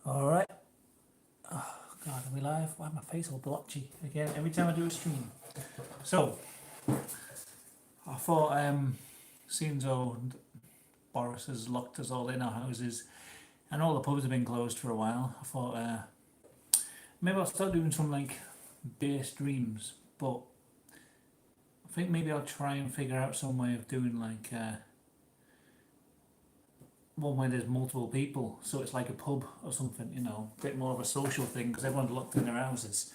All right. Oh, God, are we live? Why my face all blotchy again every time I do a stream? So, I thought, seeing though Boris has locked us all in our houses and all the pubs have been closed for a while, I thought maybe I'll start doing some like beer streams, but I think maybe I'll try and figure out some way of doing like one where there's multiple people, so it's like a pub or something, you know, a bit more of a social thing because everyone's locked in their houses.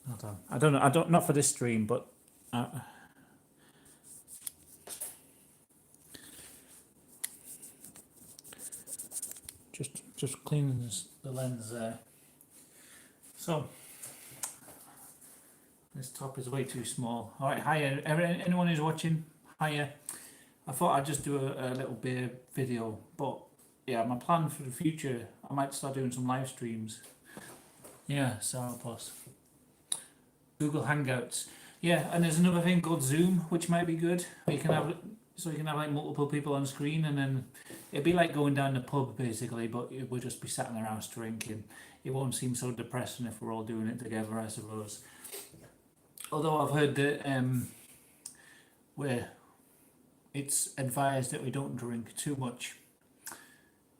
Hold on. I don't, not for this stream, but uh, just cleaning the lens there. So this top is way too small. All right, hiya, anyone who's watching, hiya. I thought I'd just do a little beer video, but yeah, my plan for the future, I might start doing some live streams. Yeah, Sarah Plus. Google Hangouts. Yeah, and there's another thing called Zoom, which might be good. You can have like multiple people on screen, and then it'd be like going down the pub basically, but we'll just be sat in our house drinking. It won't seem so depressing if we're all doing it together, I suppose. Although I've heard that where it's advised that we don't drink too much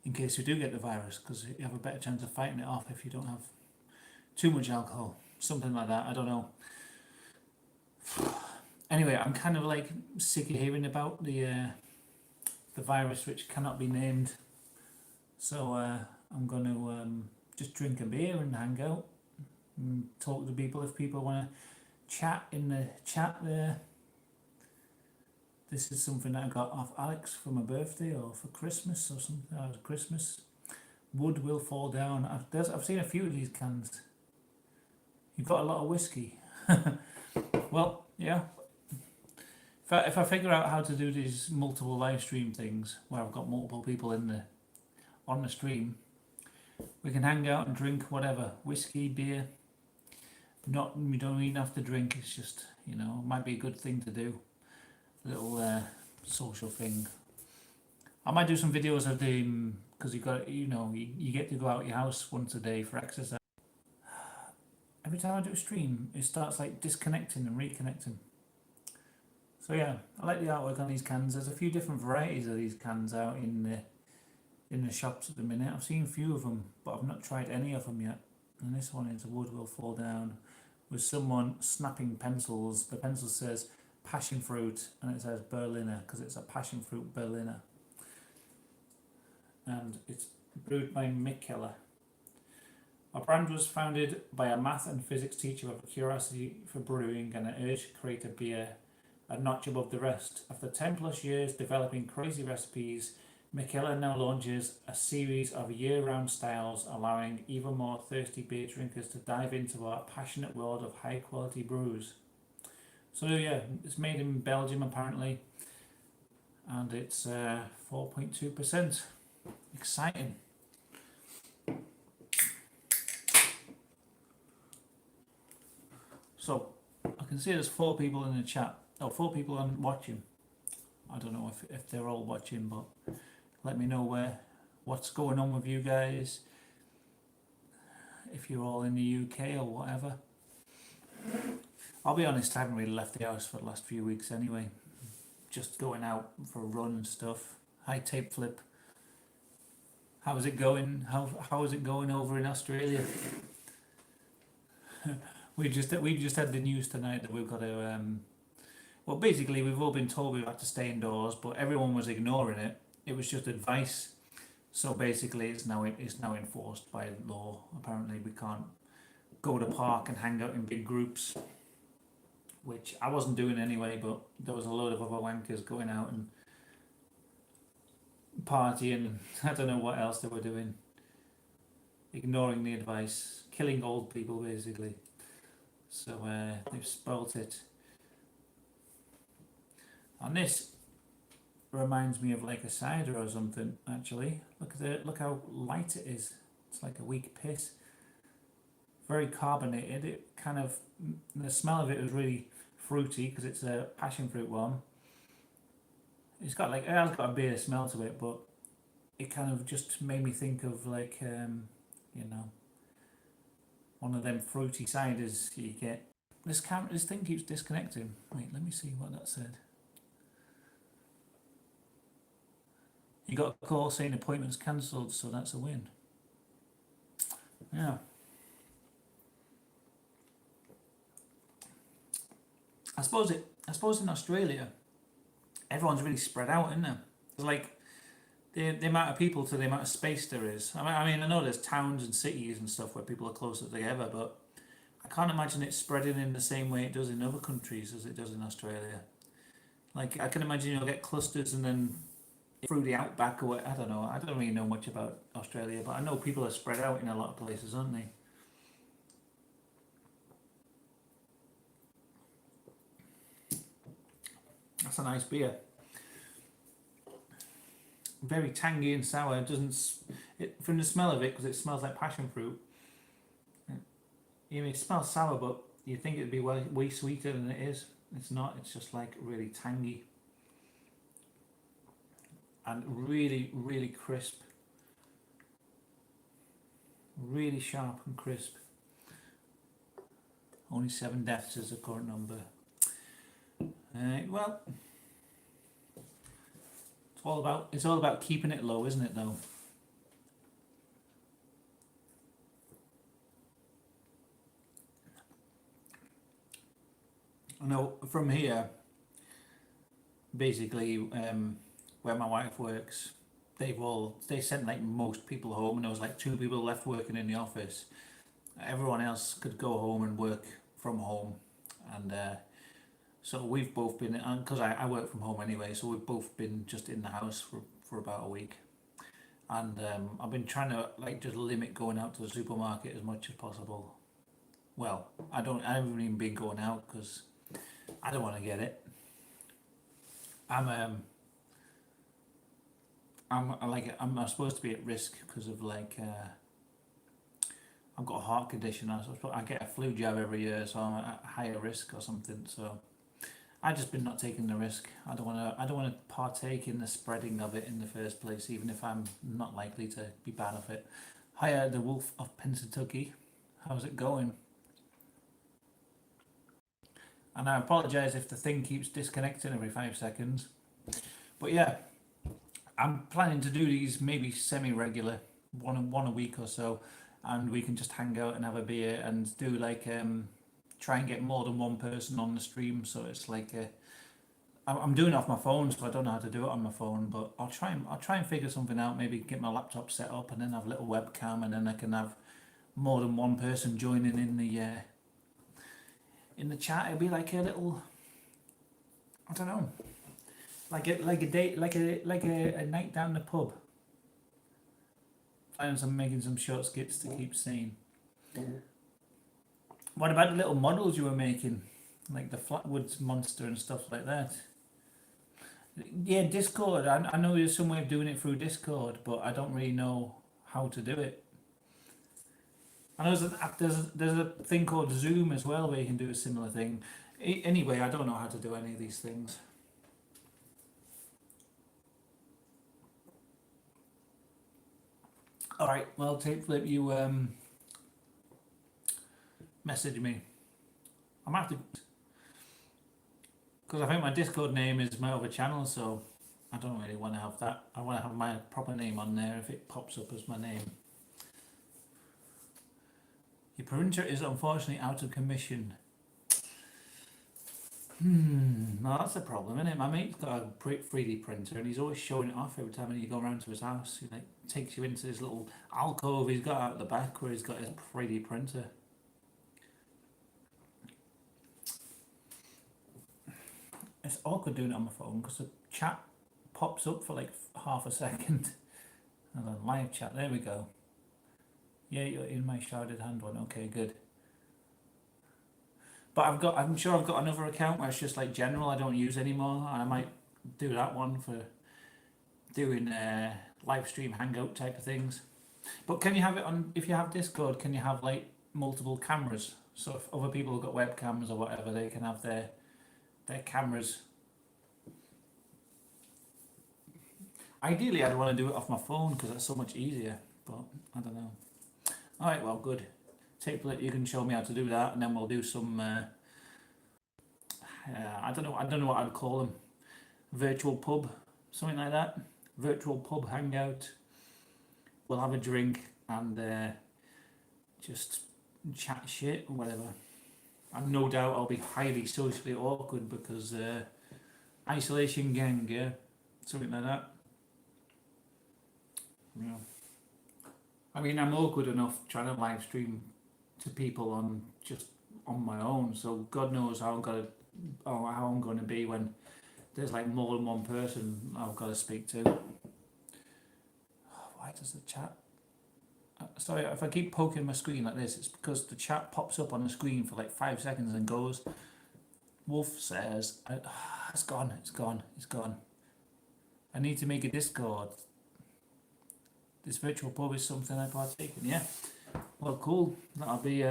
in case we do get the virus, because you have a better chance of fighting it off if you don't have too much alcohol. Something like that. I don't know. Anyway, I'm kind of like sick of hearing about the virus which cannot be named. So I'm going to just drink a beer and hang out and talk to people if people want to chat in the chat there. This is something that I got off Alex for my birthday or for Christmas or something. Christmas. Wood will fall down. I've seen a few of these cans. You've got a lot of whiskey. Well, yeah. If I figure out how to do these multiple live stream things where I've got multiple people on the stream, we can hang out and drink whatever, whiskey, beer. We don't even have to drink. It's just, you know, it might be a good thing to do. A little social thing. I might do some videos of the because you get to go out your house once a day for exercise. Every time I do a stream, it starts like disconnecting and reconnecting. So yeah, I like the artwork on these cans. There's a few different varieties of these cans out in the shops at the minute. I've seen a few of them, but I've not tried any of them yet. And this one is Wood Will Fall Down with someone snapping pencils. The pencil says passion fruit and it says Berliner because it's a passion fruit Berliner. And it's brewed by Mick Keller. Our brand was founded by a math and physics teacher with a curiosity for brewing and an urge to create a beer a notch above the rest. After 10 plus years developing crazy recipes, Michaela now launches a series of year-round styles, allowing even more thirsty beer drinkers to dive into our passionate world of high-quality brews. So yeah, it's made in Belgium apparently, and it's 4.2%. Exciting. So I can see there's 4 people in the chat. Oh, 4 people on watching. I don't know if they're all watching, but let me know what's going on with you guys. If you're all in the UK or whatever. I'll be honest, I haven't really left the house for the last few weeks anyway. Just going out for a run and stuff. Hi Tape Flip. How is it going? How is it going over in Australia? we just had the news tonight that we've got to well, basically, we've all been told we have to stay indoors, but everyone was ignoring it. It was just advice. So basically, it's now enforced by law. Apparently, we can't go to park and hang out in big groups, which I wasn't doing anyway. But there was a load of other wankers going out and partying. I don't know what else they were doing. Ignoring the advice, killing old people, basically. So they've spoilt it. And this reminds me of like a cider or something. Actually, look how light it is. It's like a weak piss. Very carbonated. It kind of the smell of it was really fruity because it's a passion fruit one. It has got a beer smell to it, but it kind of just made me think of like you know. One of them fruity ciders you get. This thing keeps disconnecting. Wait, let me see what that said. You got a call saying appointment's cancelled, so that's a win. Yeah. I suppose in Australia, everyone's really spread out, isn't there? It's like the amount of people to the amount of space there is. I mean, I know there's towns and cities and stuff where people are closer together, but I can't imagine it spreading in the same way it does in other countries as it does in Australia. Like, I can imagine you'll get clusters and then through the outback or what, I don't know. I don't really know much about Australia, but I know people are spread out in a lot of places, aren't they? That's a nice beer. Very tangy and sour. It doesn't, from the smell of it, because it smells like passion fruit. It smells sour, but you think it'd be way sweeter than it is. It's not. It's just like really tangy and really, really crisp. Really sharp and crisp. Only 7 deaths is the current number. Well, it's all about keeping it low, isn't it? Though. I know from here, basically, where my wife works, they sent like most people home, and there was like 2 people left working in the office. Everyone else could go home and work from home, and so we've both been, because I work from home anyway, so we've both been just in the house for about a week, and I've been trying to like just limit going out to the supermarket as much as possible. Well, I haven't even been going out because I don't want to get it. I'm supposed to be at risk because of like I've got a heart condition. I get a flu jab every year, so I'm at higher risk or something. So I just been not taking the risk. I don't want to partake in the spreading of it in the first place, even if I'm not likely to be bad of it. Hiya, the Wolf of Pennsatucky. How's it going? And I apologise if the thing keeps disconnecting every 5 seconds. But yeah, I'm planning to do these maybe semi-regular, one a week or so, and we can just hang out and have a beer and do like try and get more than one person on the stream. So it's like I'm doing it off my phone, so I don't know how to do it on my phone, but I'll try and figure something out. Maybe get my laptop set up and then have a little webcam, and then I can have more than one person joining in the chat. It'll be like a little, I don't know, like a date, like a night down the pub. Making some short skits to keep sane. What about the little models you were making, like the Flatwoods monster and stuff like that? Yeah, Discord. I know there's some way of doing it through Discord, but I don't really know how to do it. I know there's a thing called Zoom as well where you can do a similar thing. Anyway, I don't know how to do any of these things. All right, well, Tape Flip, you message me. I'm gonna have to, because I think my Discord name is my other channel, so I don't really want to have that. I want to have my proper name on there if it pops up as my name. Your printer is unfortunately out of commission. No, that's a problem, isn't it? My mate's got a 3D printer and he's always showing it off every time you go around to his house. He like takes you into this little alcove he's got out the back where he's got his 3D printer. It's awkward doing it on my phone because the chat pops up for like half a second. And then live chat, there we go. Yeah, you're in my sharded hand one. Okay, good. But I'm sure I've got another account where it's just like general. I don't use anymore. I might do that one for doing live stream hangout type of things. But can you have it on, if you have Discord, can you have like multiple cameras? So if other people have got webcams or whatever, they can have their cameras. Ideally, I'd want to do it off my phone because that's so much easier. But I don't know. All right, well, good. You can show me how to do that, and then we'll do some. I don't know. I don't know what I'd call them. Virtual pub, something like that. Virtual pub hangout. We'll have a drink and just chat shit or whatever. And no doubt I'll be highly socially awkward because isolation gang, yeah, something like that. Yeah. I mean, I'm awkward enough trying to live stream to people on just on my own. So God knows how how I'm going to be when there's like more than one person I've got to speak to. Why does the chat? Sorry, if I keep poking my screen like this, it's because the chat pops up on the screen for like 5 seconds and goes. Wolf says, "It's gone. It's gone. It's gone. I need to make a Discord. This virtual pub is something I partake in." Yeah. Well, cool. That'll be.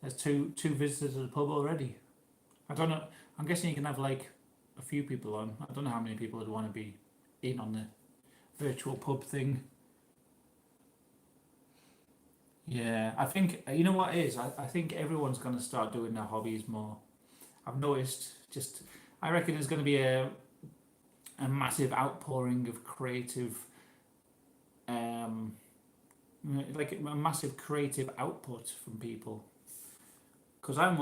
There's two visitors to the pub already. I don't know. I'm guessing you can have like a few people on. I don't know how many people would want to be in on the virtual pub thing. Yeah, I think you know what it is. I think everyone's going to start doing their hobbies more. I've noticed. I reckon there's going to be a massive outpouring of creative, um, like a massive creative output from people. Because I'm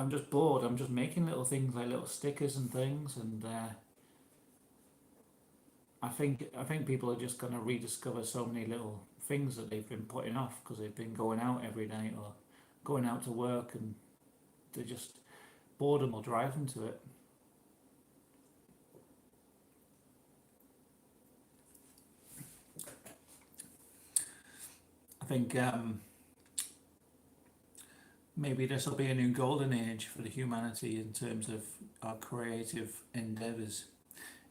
just bored. I'm just making little things like little stickers and things, and I think people are just going to rediscover so many little things that they've been putting off because they've been going out every night or going out to work, and they're just boredom will drive them to it. I think maybe this will be a new golden age for the humanity in terms of our creative endeavors.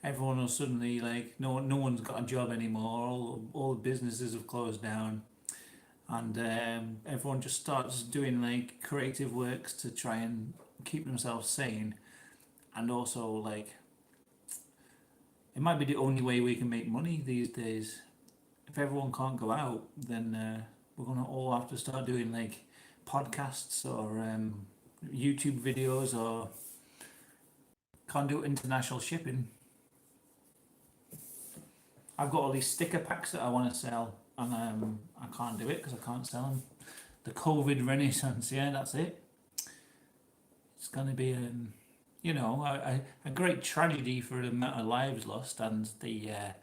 Everyone will suddenly like no one's got a job anymore. All the businesses have closed down, and everyone just starts doing like creative works to try and keep themselves sane, and also like it might be the only way we can make money these days. If everyone can't go out, then we're gonna all have to start doing like podcasts or YouTube videos, or can't do international shipping. I've got all these sticker packs that I want to sell, and I can't do it because I can't sell them. The COVID renaissance, yeah, that's it. It's going to be, a great tragedy for the amount of lives lost and the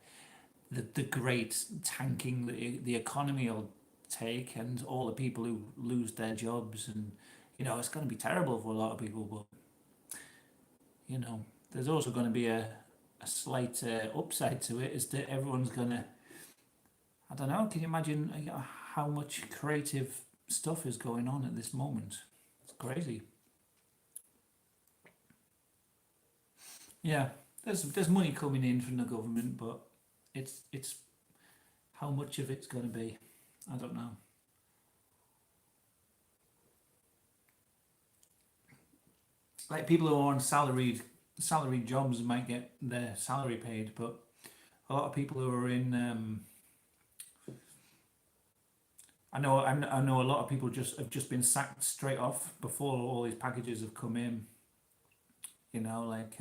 great tanking that the economy will take, and all the people who lose their jobs, and it's going to be terrible for a lot of people. But there's also going to be a slight upside to it, is that everyone's gonna. I don't know. Can you imagine how much creative stuff is going on at this moment? It's crazy. Yeah, there's money coming in from the government, but it's how much of it's going to be. I don't know. Like people who are on salaried jobs might get their salary paid, but a lot of people who are in I know a lot of people have just been sacked straight off before all these packages have come in. Like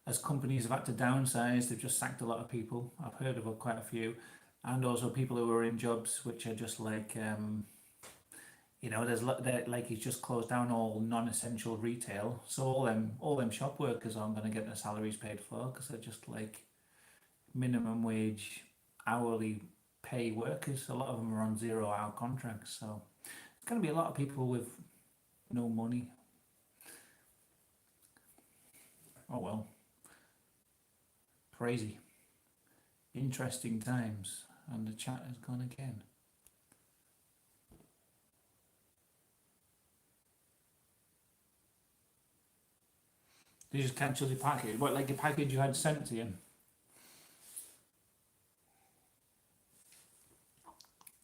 as companies have had to downsize, they've just sacked a lot of people. I've heard of quite a few, and also people who are in jobs which are just like like he's just closed down all non-essential retail, so all them shop workers aren't going to get their salaries paid for because they're just like minimum wage hourly pay workers. A lot of them are on 0 hour contracts, so it's going to be a lot of people with no money. Oh well, crazy, interesting times, and the chat has gone again. They just cancelled your package. What, like your package you had sent to you?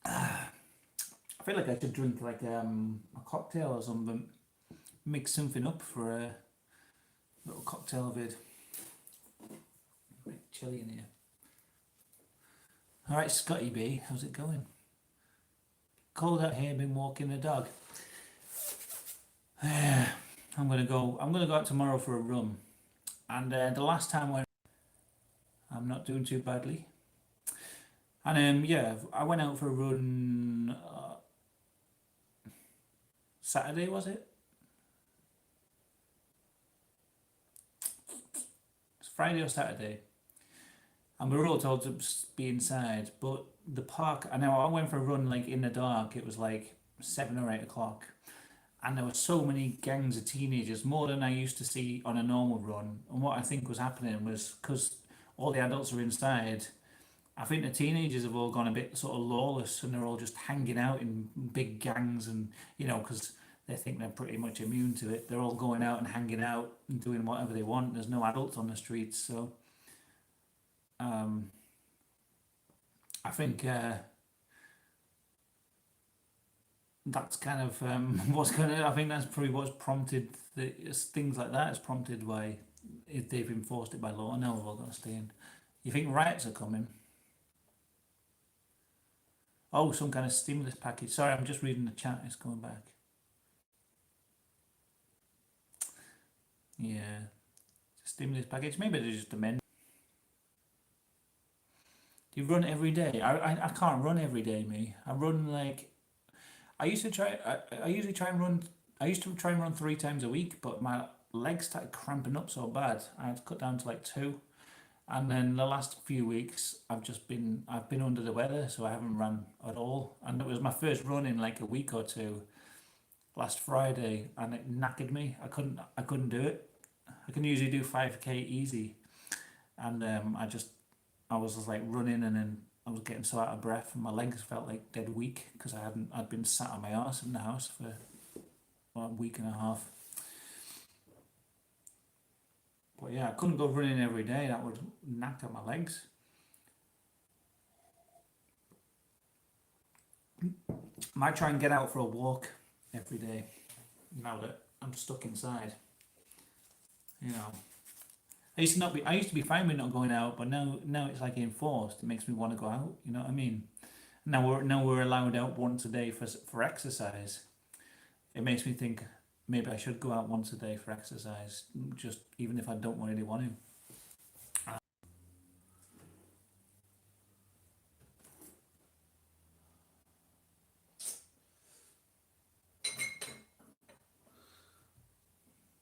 I feel like I should drink like a cocktail or something. Mix something up for a little cocktail vid. A bit chilly in here. All right, Scotty B, how's it going? Cold out here. Been walking the dog. I'm gonna go. I'm gonna go out tomorrow for a run. And the last time when I'm not doing too badly. And yeah, I went out for a run Saturday, was it? It's Friday or Saturday. And we were all told to be inside, but the park. I know I went for a run like in the dark. It was like 7 or 8 o'clock, and there were so many gangs of teenagers, more than I used to see on a normal run. And what I think was happening was because all the adults are inside, I think the teenagers have all gone a bit sort of lawless, and they're all just hanging out in big gangs, and because they think they're pretty much immune to it. They're all going out and hanging out and doing whatever they want. There's no adults on the streets, so um, I think that's kind of what's kind of. I think that's probably what's prompted things like that. Has prompted why if they've enforced it by law. Now we've all got to stay in. You think riots are coming? Oh, some kind of stimulus package. Sorry, I'm just reading the chat. It's coming back. Yeah, stimulus package. Maybe they're just amending. Do you run every day? I can't run every day, me. I run like I used to try. I usually try and run. I used to try and run 3 times a week, but my legs started cramping up so bad. I had to cut down to like 2. And then the last few weeks, I've been under the weather, so I haven't run at all. And it was my first run in like a week or two last Friday, and it knackered me. I couldn't do it. I can usually do 5k easy, and I was just like running, and then I was getting so out of breath, and my legs felt like dead weak because I'd been sat on my arse in the house for a week and a half. But yeah, I couldn't go running every day. That would knock out my legs. Might try and get out for a walk every day now that I'm stuck inside. I used to be fine with not going out, but now it's like enforced. It makes me want to go out. You know what I mean? Now we're allowed out once a day for exercise. It makes me think maybe I should go out once a day for exercise, just even if I don't really want to.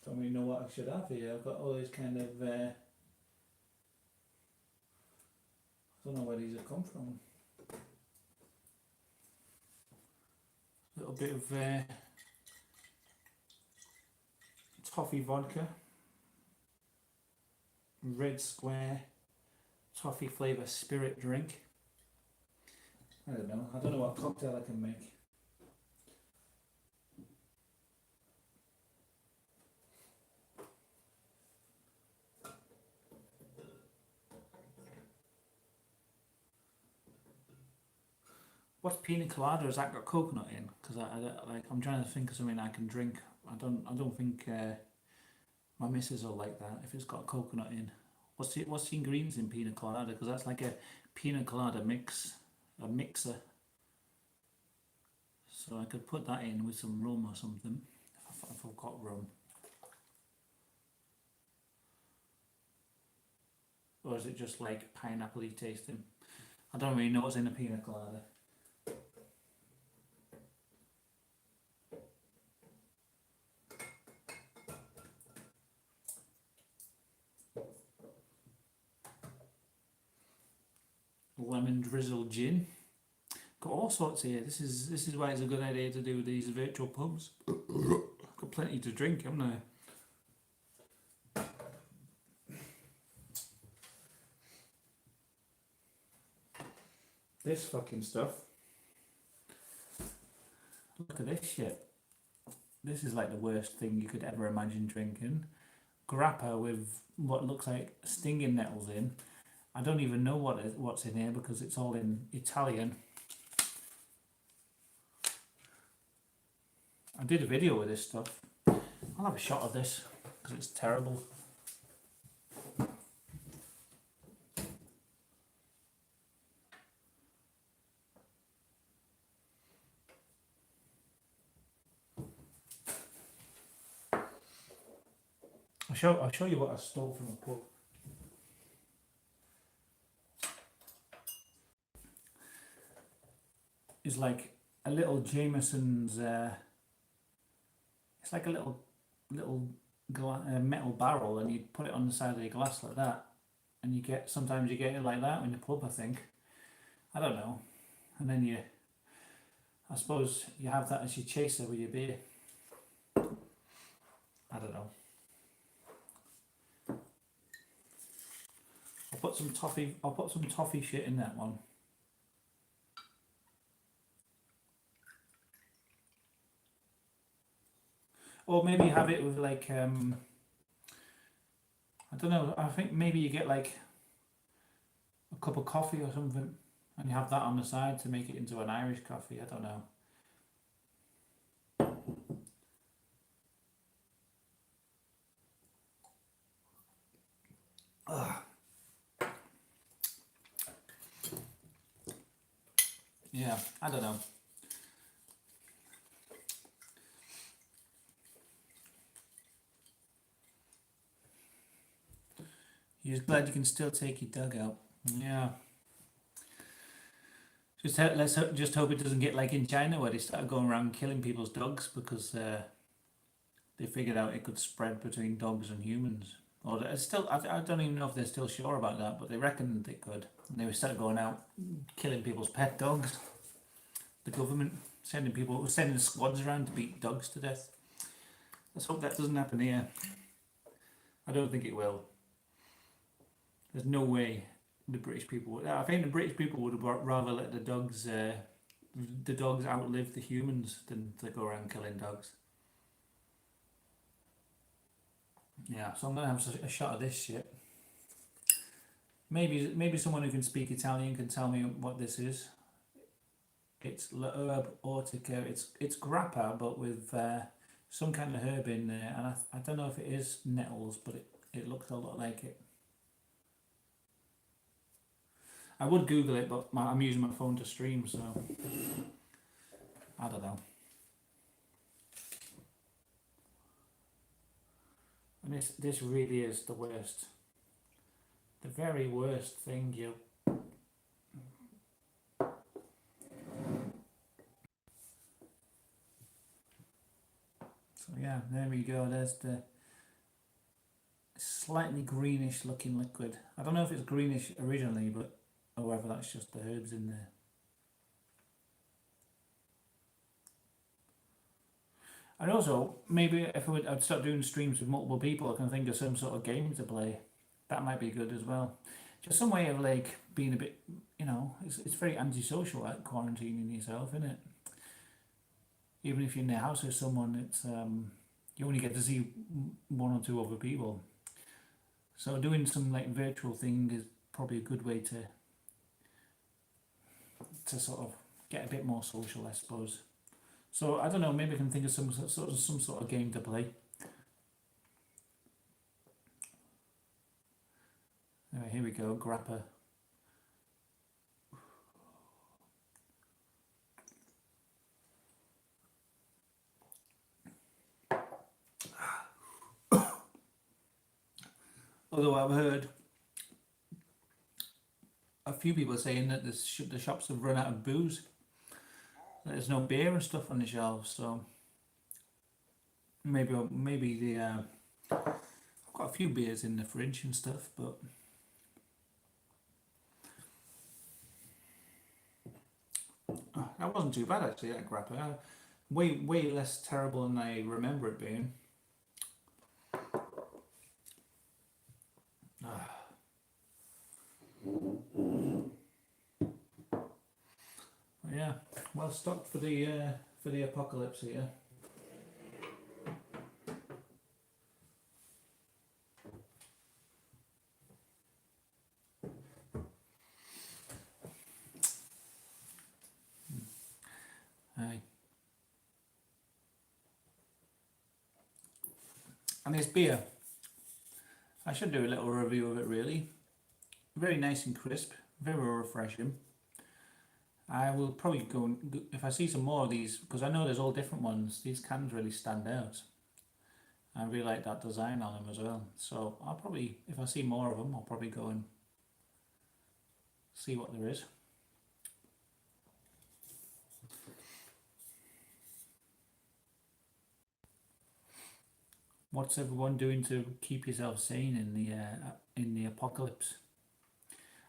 Don't really know what I should have here. I've got all these kind of. I don't know where these have come from. A little bit of toffee vodka, Red Square toffee flavour spirit drink. I don't know what cocktail I can make. What's pina colada? Has that got coconut in? Because I'm trying to think of something I can drink. I don't think my missus will like that if it's got coconut in. What's the ingredients in pina colada? Because that's like a pina colada a mixer. So I could put that in with some rum or something if I've got rum. Or is it just like pineapple-y tasting? I don't really know what's in a pina colada. Lemon drizzle gin. Got all sorts here. This is why it's a good idea to do these virtual pubs. Got plenty to drink, haven't I? This fucking stuff. Look at this shit. This is like the worst thing you could ever imagine drinking. Grappa with what looks like stinging nettles in. I don't even know what's in here because it's all in Italian. I did a video with this stuff. I'll have a shot of this because it's terrible. I'll show you what I stole from a pub. It's like a little Jameson's. It's like a little metal barrel, and you put it on the side of your glass like that, and sometimes you get it like that in the pub. I think. I don't know, and then I suppose you have that as your chaser with your beer. I don't know. I'll put some toffee shit in that one. Or maybe have it with like I don't know. I think maybe you get like a cup of coffee or something, and you have that on the side to make it into an Irish coffee. I don't know. Ugh. Yeah, I don't know. You're glad you can still take your dog out. Yeah. Just hope it doesn't get like in China where they started going around killing people's dogs because they figured out it could spread between dogs and humans. Or I don't even know if they're still sure about that, but they reckoned they could. And they started going out killing people's pet dogs. The government sending squads around to beat dogs to death. Let's hope that doesn't happen here. I don't think it will. There's no way the British people would. I think the British people would rather let the dogs outlive the humans than to go around killing dogs. Yeah, so I'm gonna have a shot of this shit. Maybe someone who can speak Italian can tell me what this is. It's l'herbe ortica. It's grappa, but with some kind of herb in there, and I don't know if it is nettles, but it looks a lot like it. I would Google it, but I'm using my phone to stream, so I don't know. And this really is the worst, the very worst thing you. So yeah, there we go. There's the slightly greenish looking liquid. I don't know if it's greenish originally, but or whether that's just the herbs in there. And also, maybe if I'd start doing streams with multiple people, I can think of some sort of game to play. That might be good as well. Just some way of like being a bit, it's very antisocial, like quarantining yourself, isn't it? Even if you're in the house with someone, it's you only get to see one or two other people. So doing some like virtual thing is probably a good way to sort of get a bit more social, I suppose. So I don't know. Maybe I can think of some sort of game to play. Anyway, here we go. Grappa. Although I've heard a few people saying that the shops have run out of booze. There's no beer and stuff on the shelves, so maybe I've got a few beers in the fridge and stuff, but that wasn't too bad actually. That grappa, way less terrible than I remember it being. Yeah, well stocked for the apocalypse here. Aye. And this beer, I should do a little review of it really. Very nice and crisp, very refreshing. I will probably go if I see some more of these, because I know there's all different ones. These cans really stand out. I really like that design on them as well. So I'll probably, if I see more of them, I'll probably go and see what there is. What's everyone doing to keep yourself sane in the apocalypse?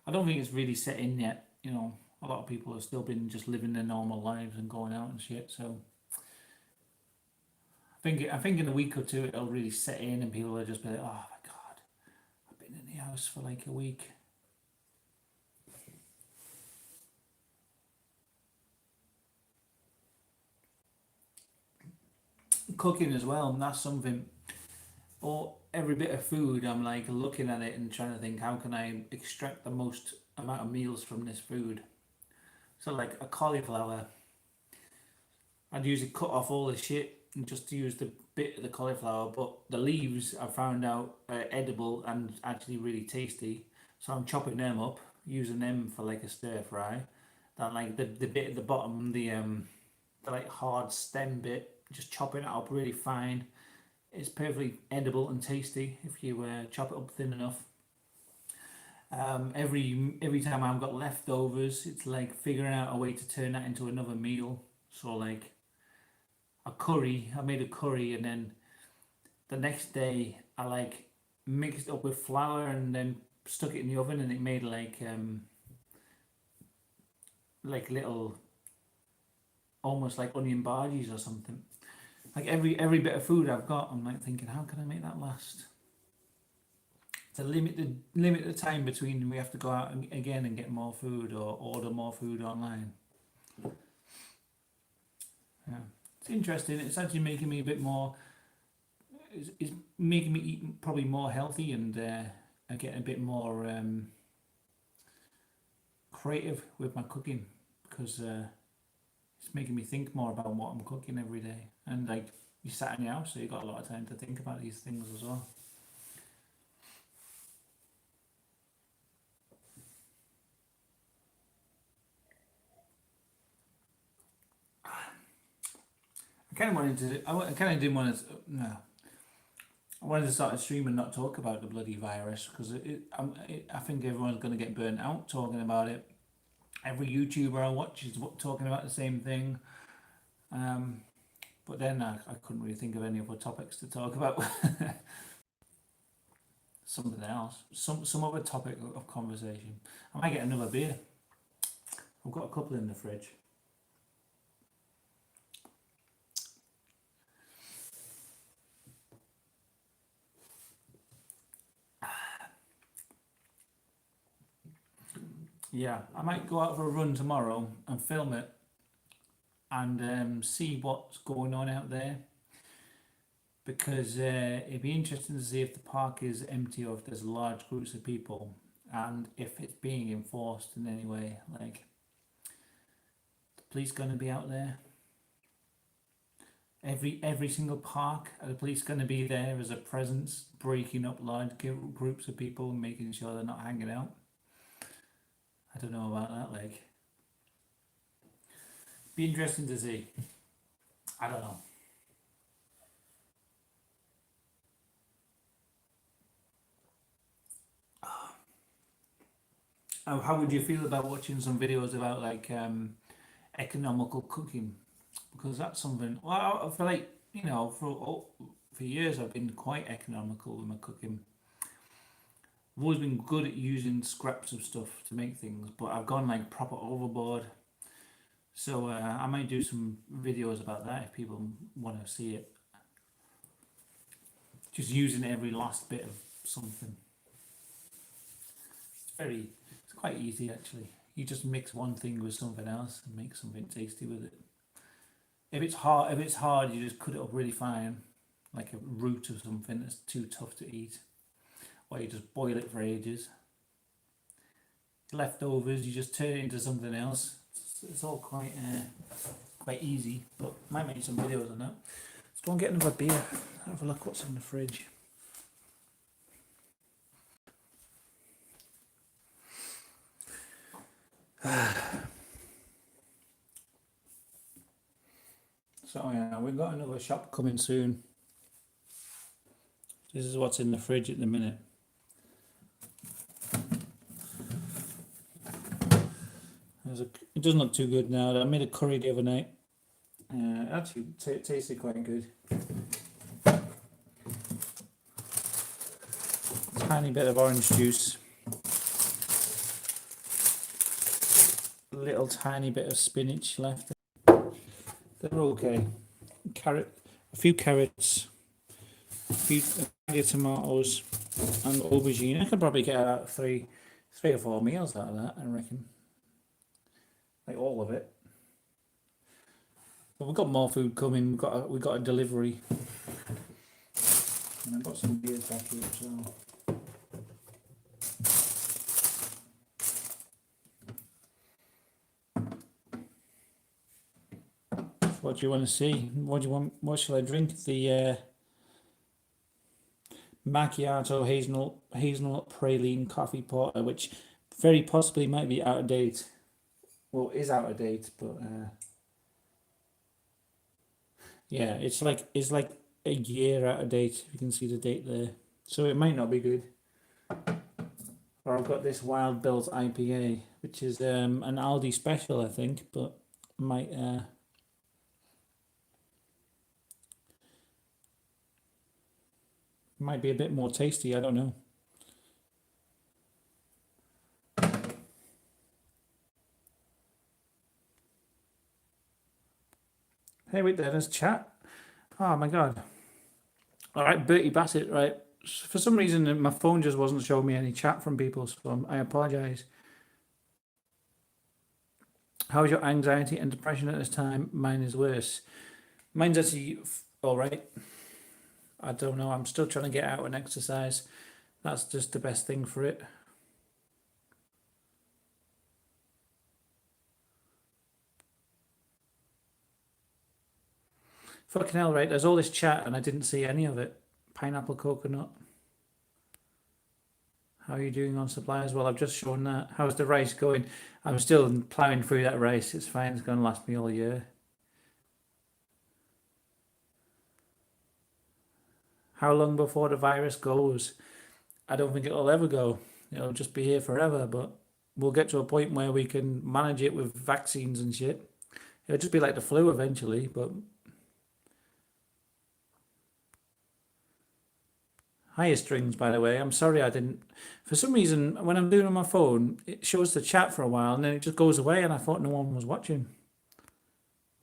I don't think it's really set in yet. You know, a lot of people have still been just living their normal lives and going out and shit. So I think in a week or two it'll really set in, and people will just be like, "Oh my god, I've been in the house for like a week." Cooking as well, and that's something. Or every bit of food, I'm like looking at it and trying to think, how can I extract the most amount of meals from this food? So like a cauliflower, I'd usually cut off all the shit and just use the bit of the cauliflower, but the leaves I found out are edible and actually really tasty. So I'm chopping them up, using them for like a stir fry. That like the bit at the bottom, the like hard stem bit, just chopping it up really fine. It's perfectly edible and tasty if you chop it up thin enough. Every time I've got leftovers, it's like figuring out a way to turn that into another meal. So like a curry, I made a curry, and then the next day I like mixed it up with flour and then stuck it in the oven, and it made like little, almost like onion bhajis or something. Like every bit of food I've got, I'm like thinking, how can I make that last? To limit the time between we have to go out again and get more food or order more food online. Yeah, it's interesting. It's actually making me a bit more. It's making me eat probably more healthy, and I get a bit more creative with my cooking, because it's making me think more about what I'm cooking every day. And like, you sat in your house, so you got a lot of time to think about these things as well. I kind of wanted to. I kind of didn't want to. No, I wanted to start a stream and not talk about the bloody virus, because I think everyone's going to get burnt out talking about it. Every YouTuber I watch is talking about the same thing. Um, but then I couldn't really think of any other topics to talk about. Something else, some other topic of conversation. I might get another beer. I've got a couple in the fridge. Yeah, I might go out for a run tomorrow and film it, and see what's going on out there, because it'd be interesting to see if the park is empty or if there's large groups of people, and if it's being enforced in any way. Like, the police going to be out there? Every single park, are the police going to be there as a presence, breaking up large groups of people and making sure they're not hanging out? I don't know about that. Like, be interesting to see. I don't know. How would you feel about watching some videos about like economical cooking? Because that's something. Well, I feel like, for years I've been quite economical with my cooking. I've always been good at using scraps of stuff to make things, but I've gone like proper overboard. So I might do some videos about that if people want to see it. Just using every last bit of something. It's quite easy actually. You just mix one thing with something else and make something tasty with it. If it's hard, you just cut it up really fine, like a root or something that's too tough to eat, or you just boil it for ages. Leftovers, you just turn it into something else. It's all quite easy, but might make some videos on that. Let's go and get another beer. Have a look what's in the fridge. So yeah, we've got another shop coming soon. This is what's in the fridge at the minute. It doesn't look too good now. I made a curry the other night. Actually, it tasted quite good. Tiny bit of orange juice. A little tiny bit of spinach left. They're okay. A few carrots, a few tomatoes, and aubergine. I could probably get about three or four meals out of that, I reckon. Like all of it. But we've got more food coming. We've got a delivery. And I've got some beers back here as well. What do you want to see? What do you want? What shall I drink? The macchiato hazelnut praline coffee porter, which very possibly might be out of date. Well, is out of date, but yeah, it's like a year out of date. You can see the date there, so it might not be good. Or I've got this Wild Bill's IPA, which is an Aldi special, I think, but might be a bit more tasty. I don't know. Hey, wait there, there's chat. Oh my god. All right, Bertie Bassett, right. For some reason, my phone just wasn't showing me any chat from people, so I apologise. How is your anxiety and depression at this time? Mine is worse. Mine's actually all right. I don't know. I'm still trying to get out and exercise. That's just the best thing for it. Fucking hell, right? There's all this chat and I didn't see any of it. Pineapple coconut. How are you doing on supplies? Well, I've just shown that. How's the rice going? I'm still ploughing through that rice. It's fine. It's going to last me all year. How long before the virus goes? I don't think it'll ever go. It'll just be here forever, but we'll get to a point where we can manage it with vaccines and shit. It'll just be like the flu eventually, but hiya strings, by the way. I'm sorry I didn't. For some reason, when I'm doing it on my phone, it shows the chat for a while and then it just goes away, and I thought no one was watching.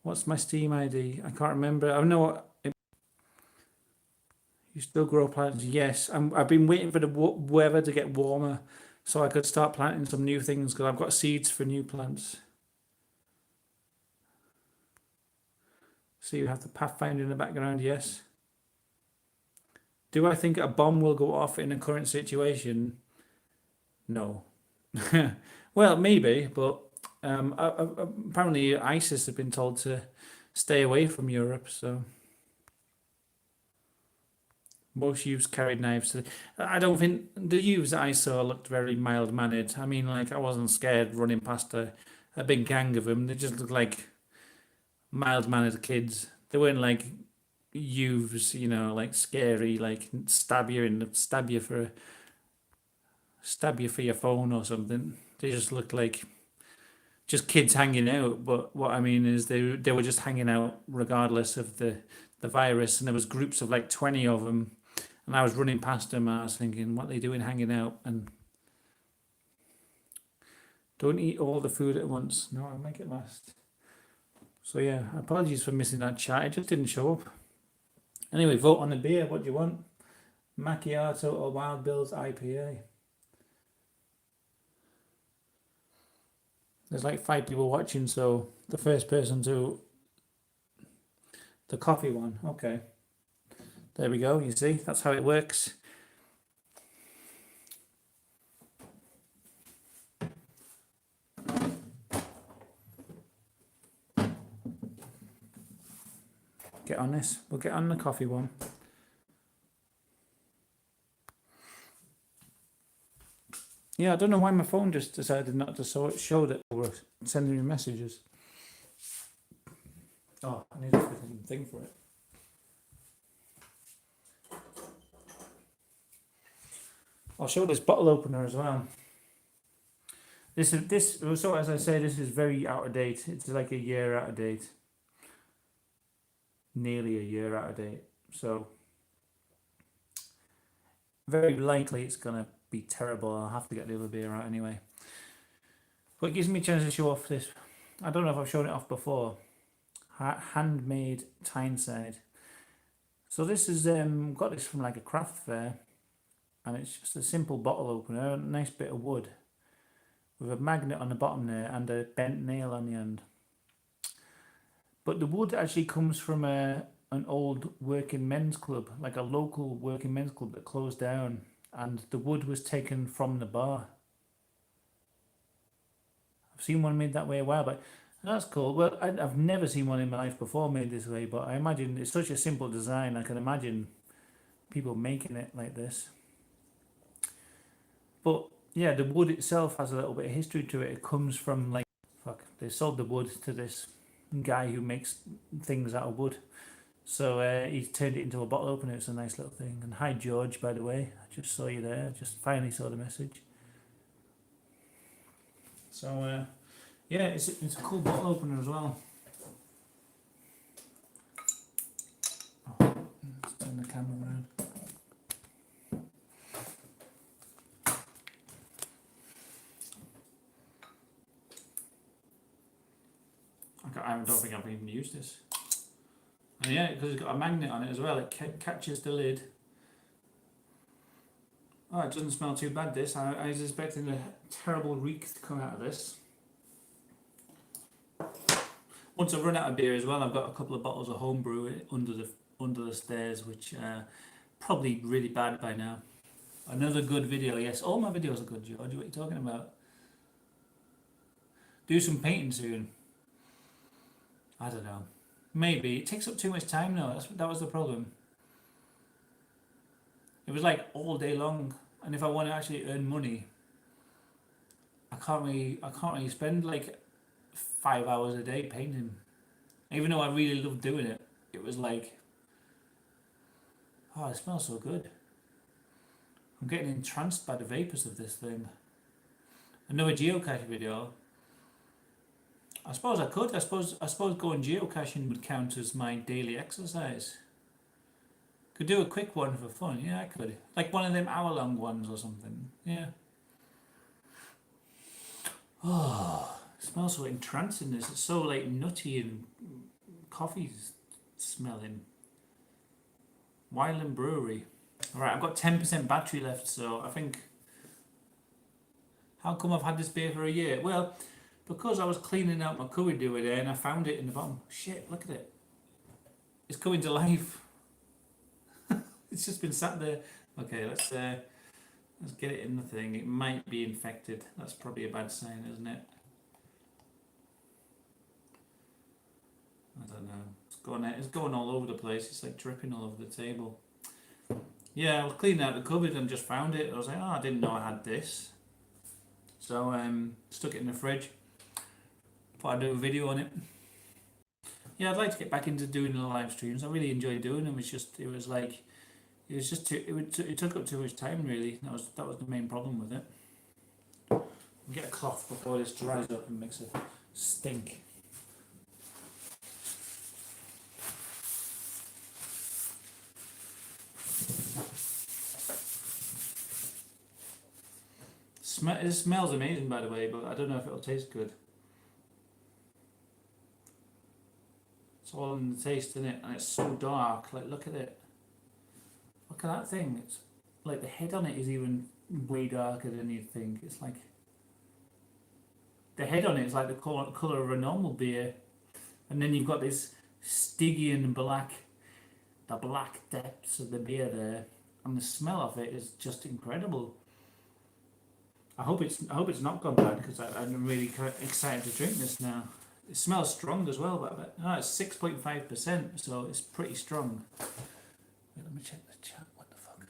What's my Steam ID? I can't remember. I know. You still grow plants? Yes. I've been waiting for the weather to get warmer so I could start planting some new things because I've got seeds for new plants. So you have the Pathfinder in the background, yes. Do I think a bomb will go off in a current situation? No. Well, maybe, but apparently ISIS have been told to stay away from Europe, so most youths carried knives. I don't think the youths that I saw looked very mild-mannered. I mean, like, I wasn't scared running past a big gang of them. They just looked like mild-mannered kids. They weren't like youths, like scary, like stab you for your phone or something. They just looked like just kids hanging out. But what I mean is they were just hanging out regardless of the virus, and there was groups of like 20 of them, and I was running past them and I was thinking, what are they doing hanging out? And don't eat all the food at once. No, I'll make it last. So yeah, apologies for missing that chat. It just didn't show up. Anyway, vote on the beer. What do you want? Macchiato or Wild Bill's IPA? There's like 5 people watching, so the first person to the coffee one. Okay. There we go. You see, that's how it works. Get on this. We'll get on the coffee one. Yeah, I don't know why my phone just decided not to show that we were sending me messages. Oh, I need a freaking thing for it. I'll show this bottle opener as well. So as I say, this is very out of date. It's like a year out of date. Nearly a year out of date. So very likely it's gonna be terrible. I'll have to get the other beer out anyway. But it gives me a chance to show off this. I don't know if I've shown it off before. Handmade Tyneside. So this is got this from like a craft fair, and it's just a simple bottle opener, a nice bit of wood with a magnet on the bottom there and a bent nail on the end. But the wood actually comes from an old working men's club, like a local working men's club that closed down, and the wood was taken from the bar. I've seen one made that way a while back. That's cool. Well, I've never seen one in my life before made this way, but I imagine it's such a simple design. I can imagine people making it like this. But yeah, the wood itself has a little bit of history to it. It comes from like, they sold the wood to this guy who makes things out of wood. So he's turned it into a bottle opener. It's a nice little thing. And hi, George, by the way. I just saw you there. Just finally saw the message. So yeah, it's a cool bottle opener as well. Oh, let's turn the camera around. I don't think I've even used this. And yeah, because it's got a magnet on it as well. It catches the lid. Oh, it doesn't smell too bad, this. I was expecting a terrible reek to come out of this. Once I've run out of beer as well, I've got a couple of bottles of homebrew under the stairs, which are probably really bad by now. Another good video, yes. All my videos are good, George. What are you talking about? Do some painting soon. I don't know. Maybe. It takes up too much time though. That was the problem. It was like all day long, and if I want to actually earn money, I can't really spend like 5 hours a day painting. Even though I really love doing it, it was like, oh, it smells so good. I'm getting entranced by the vapors of this thing. Another geocache video. I suppose I could. I suppose going geocaching would count as my daily exercise. Could do a quick one for fun. Yeah, I could. Like one of them hour-long ones or something. Yeah. Oh, it smells so entrancing. This. It's so like nutty and coffee's smelling. Wyland Brewery. Alright, I've got 10% battery left, so I think... How come I've had this beer for a year? Well, because I was cleaning out my cupboard the other day and I found it in the bottom. Shit, look at it. It's coming to life. It's just been sat there. Okay, let's get it in the thing. It might be infected. That's probably a bad sign, isn't it? I don't know. It's going all over the place. It's like dripping all over the table. Yeah, I was cleaning out the cupboard and just found it. I was like, oh, I didn't know I had this. So stuck it in the fridge. Thought I'd do a video on it. Yeah, I'd like to get back into doing the live streams. I really enjoy doing them. It took up too much time really. That was the main problem with it. Get a cloth before this dries up and makes a stink. It smells amazing, by the way, but I don't know if it'll taste good. It's all in the taste, isn't it? And it's so dark. Like, look at it. Look at that thing. It's like the head on it is even way darker than you'd think. It's like the head on it is like the colour of a normal beer, and then you've got this Stygian black, the black depths of the beer there, and the smell of it is just incredible. I hope it's not gone bad because I'm really excited to drink this now. It smells strong as well, but it's 6.5%, so it's pretty strong. Wait, let me check the chat. What the fuck?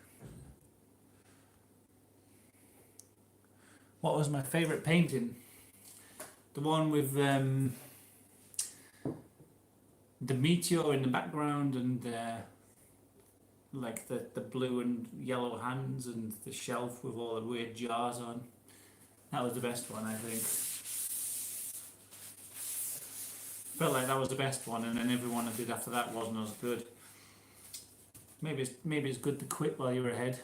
What was my favourite painting? The one with the meteor in the background and like the blue and yellow hands and the shelf with all the weird jars on. That was the best one, I think. Felt like that was the best one, and then everyone I did after that wasn't as good. Maybe it's good to quit while you're ahead.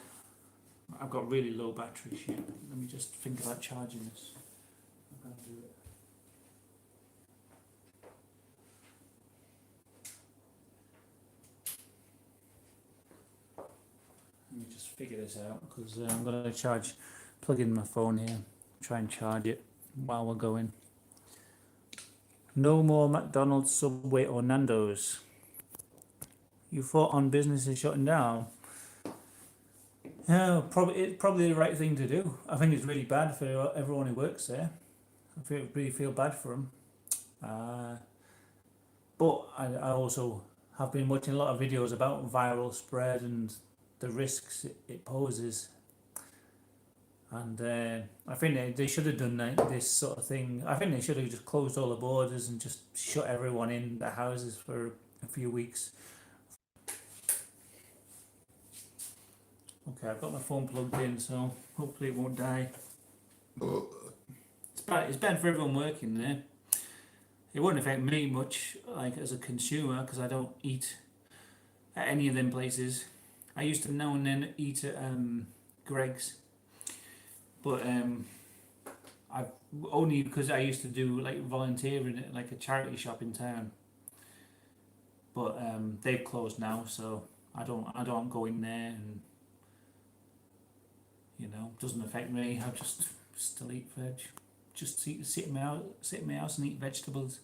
I've got really low battery shit. Let me just think about charging this. I can't do it. Let me just figure this out because I'm going to plug in my phone here, try and charge it while we're going. No more McDonald's, Subway or Nando's. You thought on businesses shutting down? Yeah, it's probably the right thing to do. I think it's really bad for everyone who works there. Really feel bad for them. But I also have been watching a lot of videos about viral spread and the risks it poses. And I think they should have done this sort of thing. I think they should have just closed all the borders and just shut everyone in their houses for a few weeks. Okay, I've got my phone plugged in, so hopefully it won't die. It's bad for everyone working there. It won't affect me much, like as a consumer, because I don't eat at any of them places. I used to now and then eat at Greg's, but I've only because I used to do like volunteering at like a charity shop in town. But they've closed now, so I don't go in there, and doesn't affect me. I just still eat veg. Just sit in my house and eat vegetables.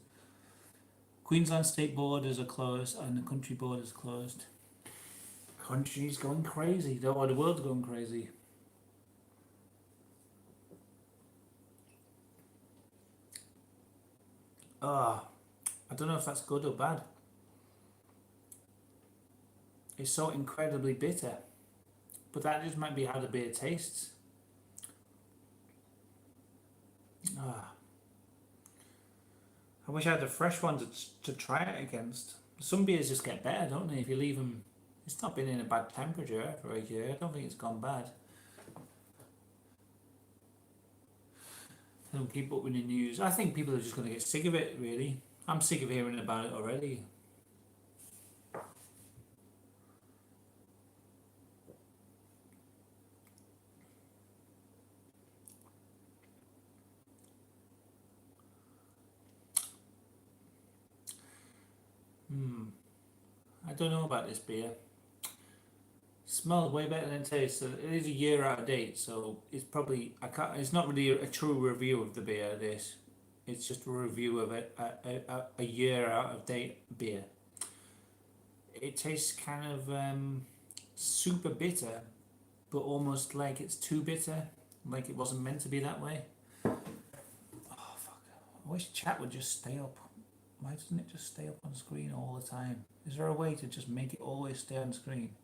Queensland state borders are closed and the country borders closed. Country's going crazy. The world's going crazy. I don't know if that's good or bad. It's so incredibly bitter. But that just might be how the beer tastes. I wish I had a fresh one to try it against. Some beers just get better, don't they? If you leave them, it's not been in a bad temperature for a year. I don't think it's gone bad. I don't keep up with the news. I think people are just going to get sick of it, really. I'm sick of hearing about it already. I don't know about this beer. Smells way better than it tastes. It is a year out of date, so it's probably it's not really a true review of the beer. This, it's just a review of a year out of date beer. It tastes kind of super bitter, but almost like it's too bitter, like it wasn't meant to be that way. Oh fuck! I wish chat would just stay up. Why doesn't it just stay up on screen all the time? Is there a way to just make it always stay on screen?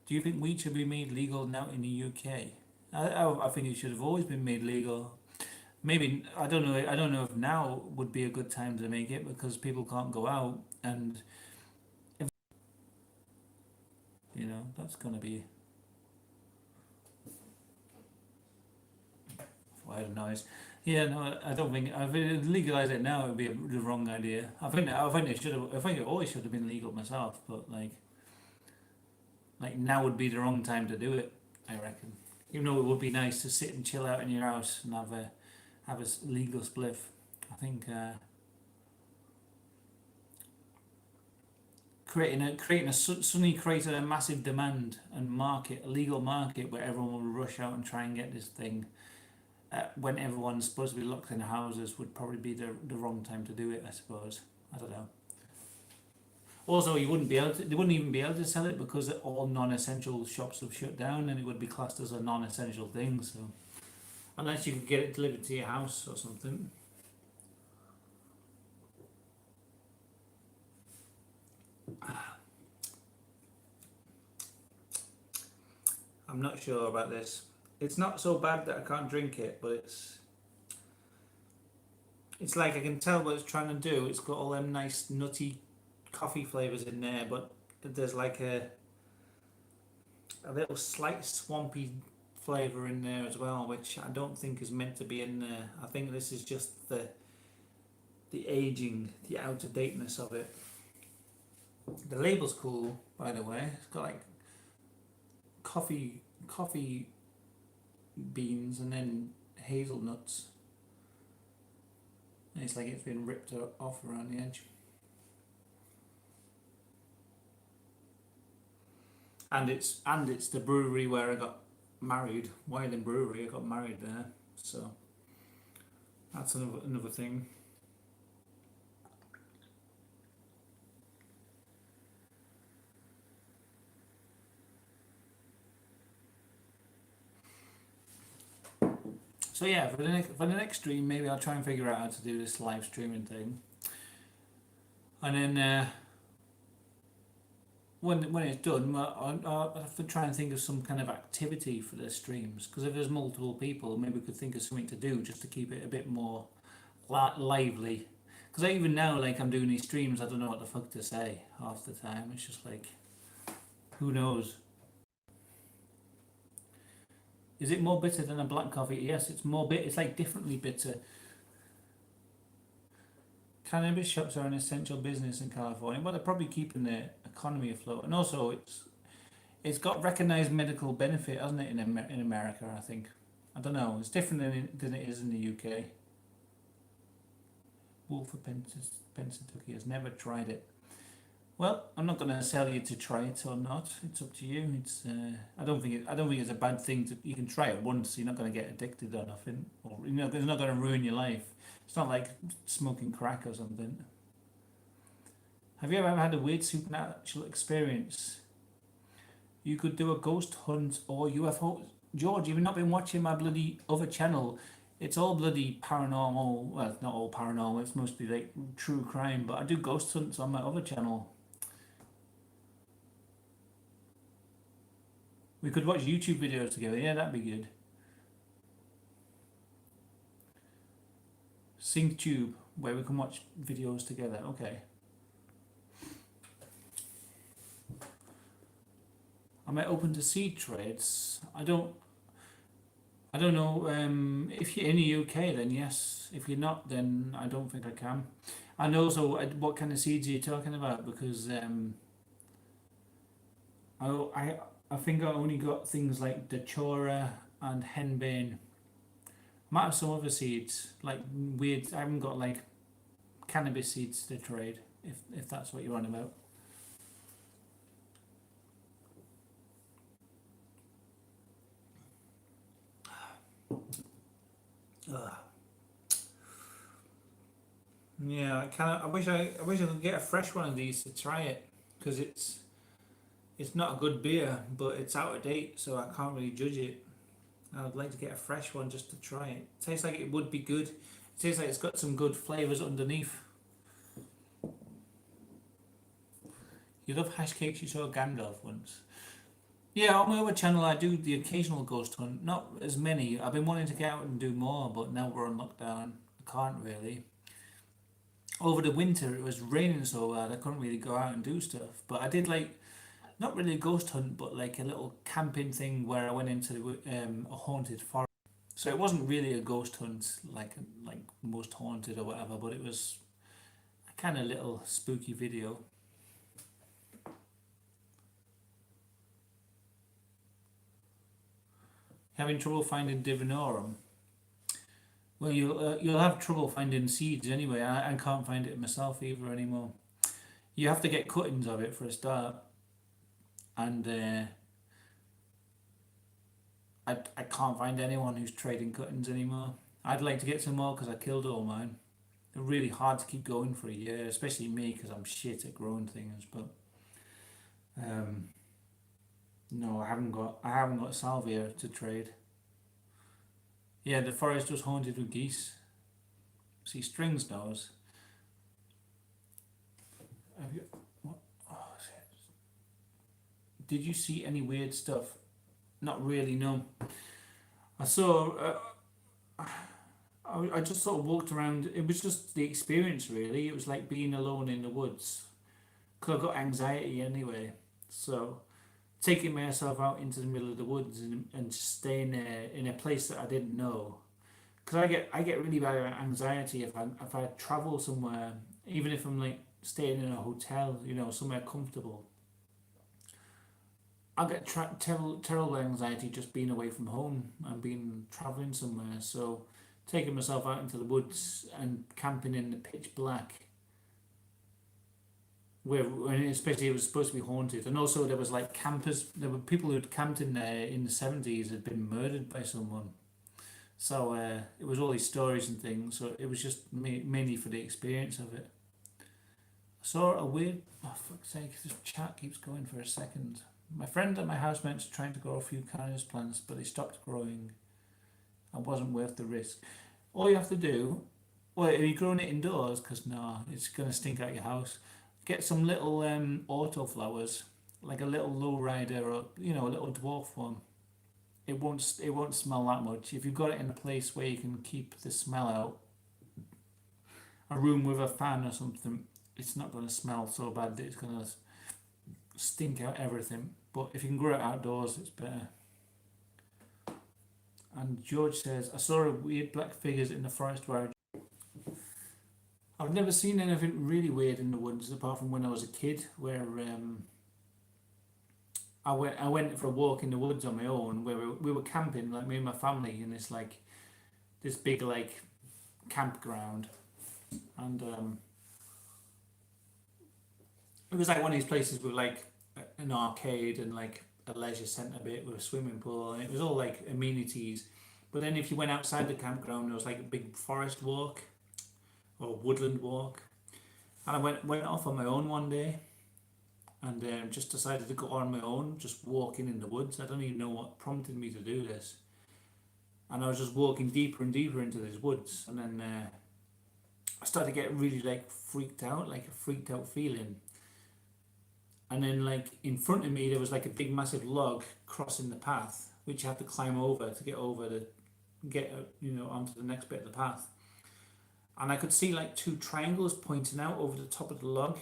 Do you think weed should be made legal now in the UK? I think it should have always been made legal. Maybe I don't know. I don't know if now would be a good time to make it because people can't go out, and if, that's gonna be wild noise. Yeah, no, I don't think. If it legalize it now, it would be the wrong idea. I think it should have. I think it always should have been legal myself, but like now would be the wrong time to do it. I reckon. Even though it would be nice to sit and chill out in your house and have a legal spliff. I think suddenly created a massive demand and market, a legal market where everyone will rush out and try and get this thing. When everyone's supposed to be locked in houses would probably be the wrong time to do it, I suppose. I don't know. Also, they wouldn't even be able to sell it because all non-essential shops have shut down, and it would be classed as a non-essential thing. So, unless you could get it delivered to your house or something. I'm not sure about this. It's not so bad that I can't drink it, but it's like I can tell what it's trying to do. It's got all them nice nutty coffee flavors in there, but there's like a little slight swampy flavor in there as well, which I don't think is meant to be in there. I think this is just the aging, the out of dateness of it. The label's cool, by the way. It's got like coffee beans and then hazelnuts. And it's like it's been ripped off around the edge. And it's the brewery where I got married, Wyland Brewery. I got married there, so that's another thing. So yeah, for the next stream, maybe I'll try and figure out how to do this live streaming thing, and then when it's done, I'll have to try and think of some kind of activity for the streams. Because if there's multiple people, maybe we could think of something to do just to keep it a bit more lively. Because even now, like I'm doing these streams, I don't know what the fuck to say half the time. It's just like, who knows? Is it more bitter than a black coffee? Yes, it's more bitter. It's like differently bitter. Cannabis shops are an essential business in California. Well, they're probably keeping the economy afloat, and also it's got recognised medical benefit, hasn't it, in America? I think. I don't know. It's different than it is in the UK. Wolf of Pennsylvania has never tried it. Well, I'm not going to sell you to try it or not. It's up to you. I don't think it's a bad thing to. You can try it once. You're not going to get addicted or nothing, or it's not going to ruin your life. It's not like smoking crack or something. Have you ever had a weird supernatural experience? You could do a ghost hunt or UFO. George, you've not been watching my bloody other channel. It's all bloody paranormal. Well, it's not all paranormal. It's mostly like true crime. But I do ghost hunts on my other channel. We could watch YouTube videos together. Yeah, that'd be good. SyncTube, where we can watch videos together. Okay. Am I open to seed trades? I don't know. If you're in the UK, then yes. If you're not, then I don't think I can. And also, what kind of seeds are you talking about? Because I I I think I only got things like Datura and henbane. Might have some other seeds, like weird. I haven't got like cannabis seeds to trade. If that's what you're on about. Ugh. Yeah, I kind of. I wish I could get a fresh one of these to try it, because it's not a good beer, but it's out of date, so I can't really judge it. I would like to get a fresh one just to try it. It tastes like it would be good. It tastes like it's got some good flavors underneath. You love hash cakes. You saw Gandalf once. Yeah, on my other channel I do the occasional ghost hunt. Not as many. I've been wanting to get out and do more, but now we're on lockdown. I can't really. Over the winter it was raining so bad I couldn't really go out and do stuff. But I did like not really a ghost hunt, but like a little camping thing where I went into a haunted forest. So it wasn't really a ghost hunt like most haunted or whatever, but it was a kind of little spooky video. Having trouble finding divinorum? Well, you'll have trouble finding seeds anyway. I can't find it myself either anymore. You have to get cuttings of it for a start, and I can't find anyone who's trading cuttings anymore. I'd like to get some more because I killed all mine. They're really hard to keep going for a year, especially me because I'm shit at growing things. But um, no, I haven't got salvia to trade. Yeah, the forest was haunted with geese. See, Strings knows. Have you? What? Oh, shit. Did you see any weird stuff? Not really, no. I saw. I just sort of walked around. It was just the experience, really. It was like being alone in the woods. because I've got anxiety anyway. So taking myself out into the middle of the woods and staying there in a place that I didn't know, because I get really bad anxiety if I travel somewhere, even if I'm like staying in a hotel, somewhere comfortable. I get terrible anxiety just being away from home and being traveling somewhere. So taking myself out into the woods and camping in the pitch black, where when especially it was supposed to be haunted, and also there was like campers. There were people who had camped in there in the 70s had been murdered by someone. So it was all these stories and things. So it was just mainly for the experience of it. I saw a weird. Oh fuck's sake! This chat keeps going for a second. My friend at my housemate's trying to grow a few cannabis plants, but they stopped growing. It wasn't worth the risk. All you have to do, well, are you growing it indoors? Because no, it's gonna stink out your house. Get some little auto flowers, like a little low rider or a little dwarf one. It won't smell that much if you've got it in a place where you can keep the smell out. A room with a fan or something. It's not going to smell so bad that it's going to stink out everything. But if you can grow it outdoors, it's better. And George says, I saw a weird black figures in the forest where I've never seen anything really weird in the woods apart from when I was a kid, where I went for a walk in the woods on my own, where we were camping, like me and my family, in this big like campground, and it was like one of these places with like an arcade and like a leisure centre bit with a swimming pool, and it was all like amenities. But then if you went outside the campground, there was like a big forest walk or woodland walk, and I went off on my own one day and just decided to go on my own, just walking in the woods. I don't even know what prompted me to do this, and I was just walking deeper and deeper into these woods, and then I started to get really like freaked out, like a freaked out feeling. And then like in front of me there was like a big massive log crossing the path, which you have to climb over to get onto the next bit of the path. And I could see like two triangles pointing out over the top of the log,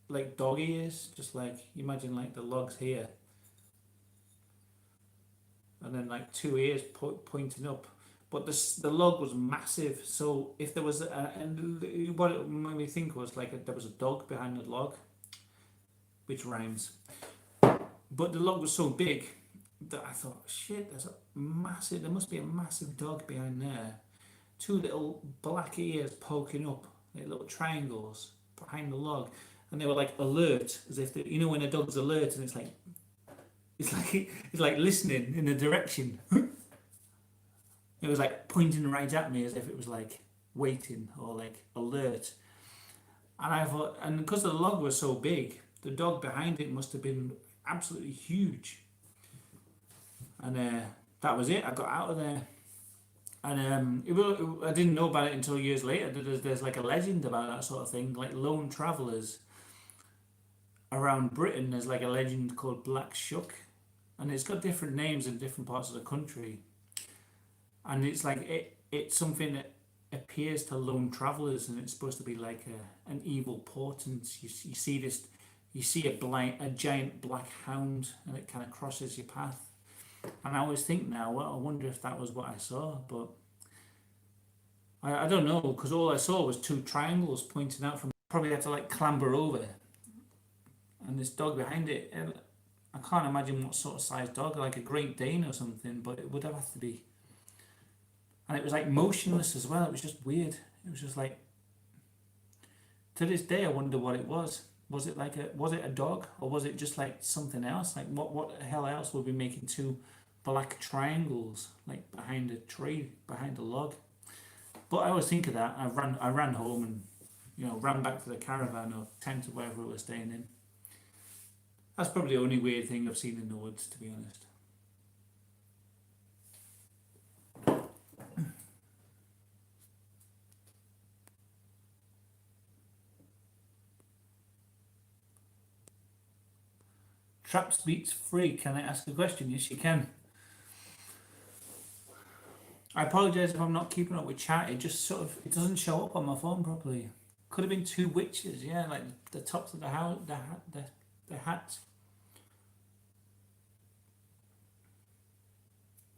like dog ears, just like you imagine like the logs here, and then like two ears pointing up. But the log was massive, so if there was and what it made me think was like there was a dog behind the log, which rhymes. But the log was so big that I thought, shit, there must be a massive dog behind there. Two little black ears poking up, like little triangles behind the log, and they were like alert, as if when a dog's alert and it's like listening in a direction. It was like pointing right at me as if it was like waiting or like alert. And I thought, and because the log was so big, the dog behind it must have been absolutely huge. And that was it. I got out of there, and I didn't know about it until years later. There's like a legend about that sort of thing, like lone travellers around Britain. There's like a legend called Black Shuck, and it's got different names in different parts of the country. And it's like it's something that appears to lone travellers, and it's supposed to be like an evil portent. You see this, you see a giant black hound, and it kind of crosses your path. And I always think now, well, I wonder if that was what I saw, but I don't know, because all I saw was two triangles pointing out from. Probably had to like clamber over, and this dog behind it. And I can't imagine what sort of size dog, like a Great Dane or something, but it would have to be. And it was like motionless as well. It was just weird. It was just like, to this day, I wonder what it was. Was it a dog, or was it just like something else? Like what the hell else would be making two black triangles like behind a tree, behind a log? But I always think of that. I ran home and ran back to the caravan or tent or wherever we were staying in. That's probably the only weird thing I've seen in the woods, to be honest. Traps beats free. Can I ask a question? Yes, you can. I apologise if I'm not keeping up with chat. It just it doesn't show up on my phone properly. Could have been two witches, yeah, like the tops of the house, the hats.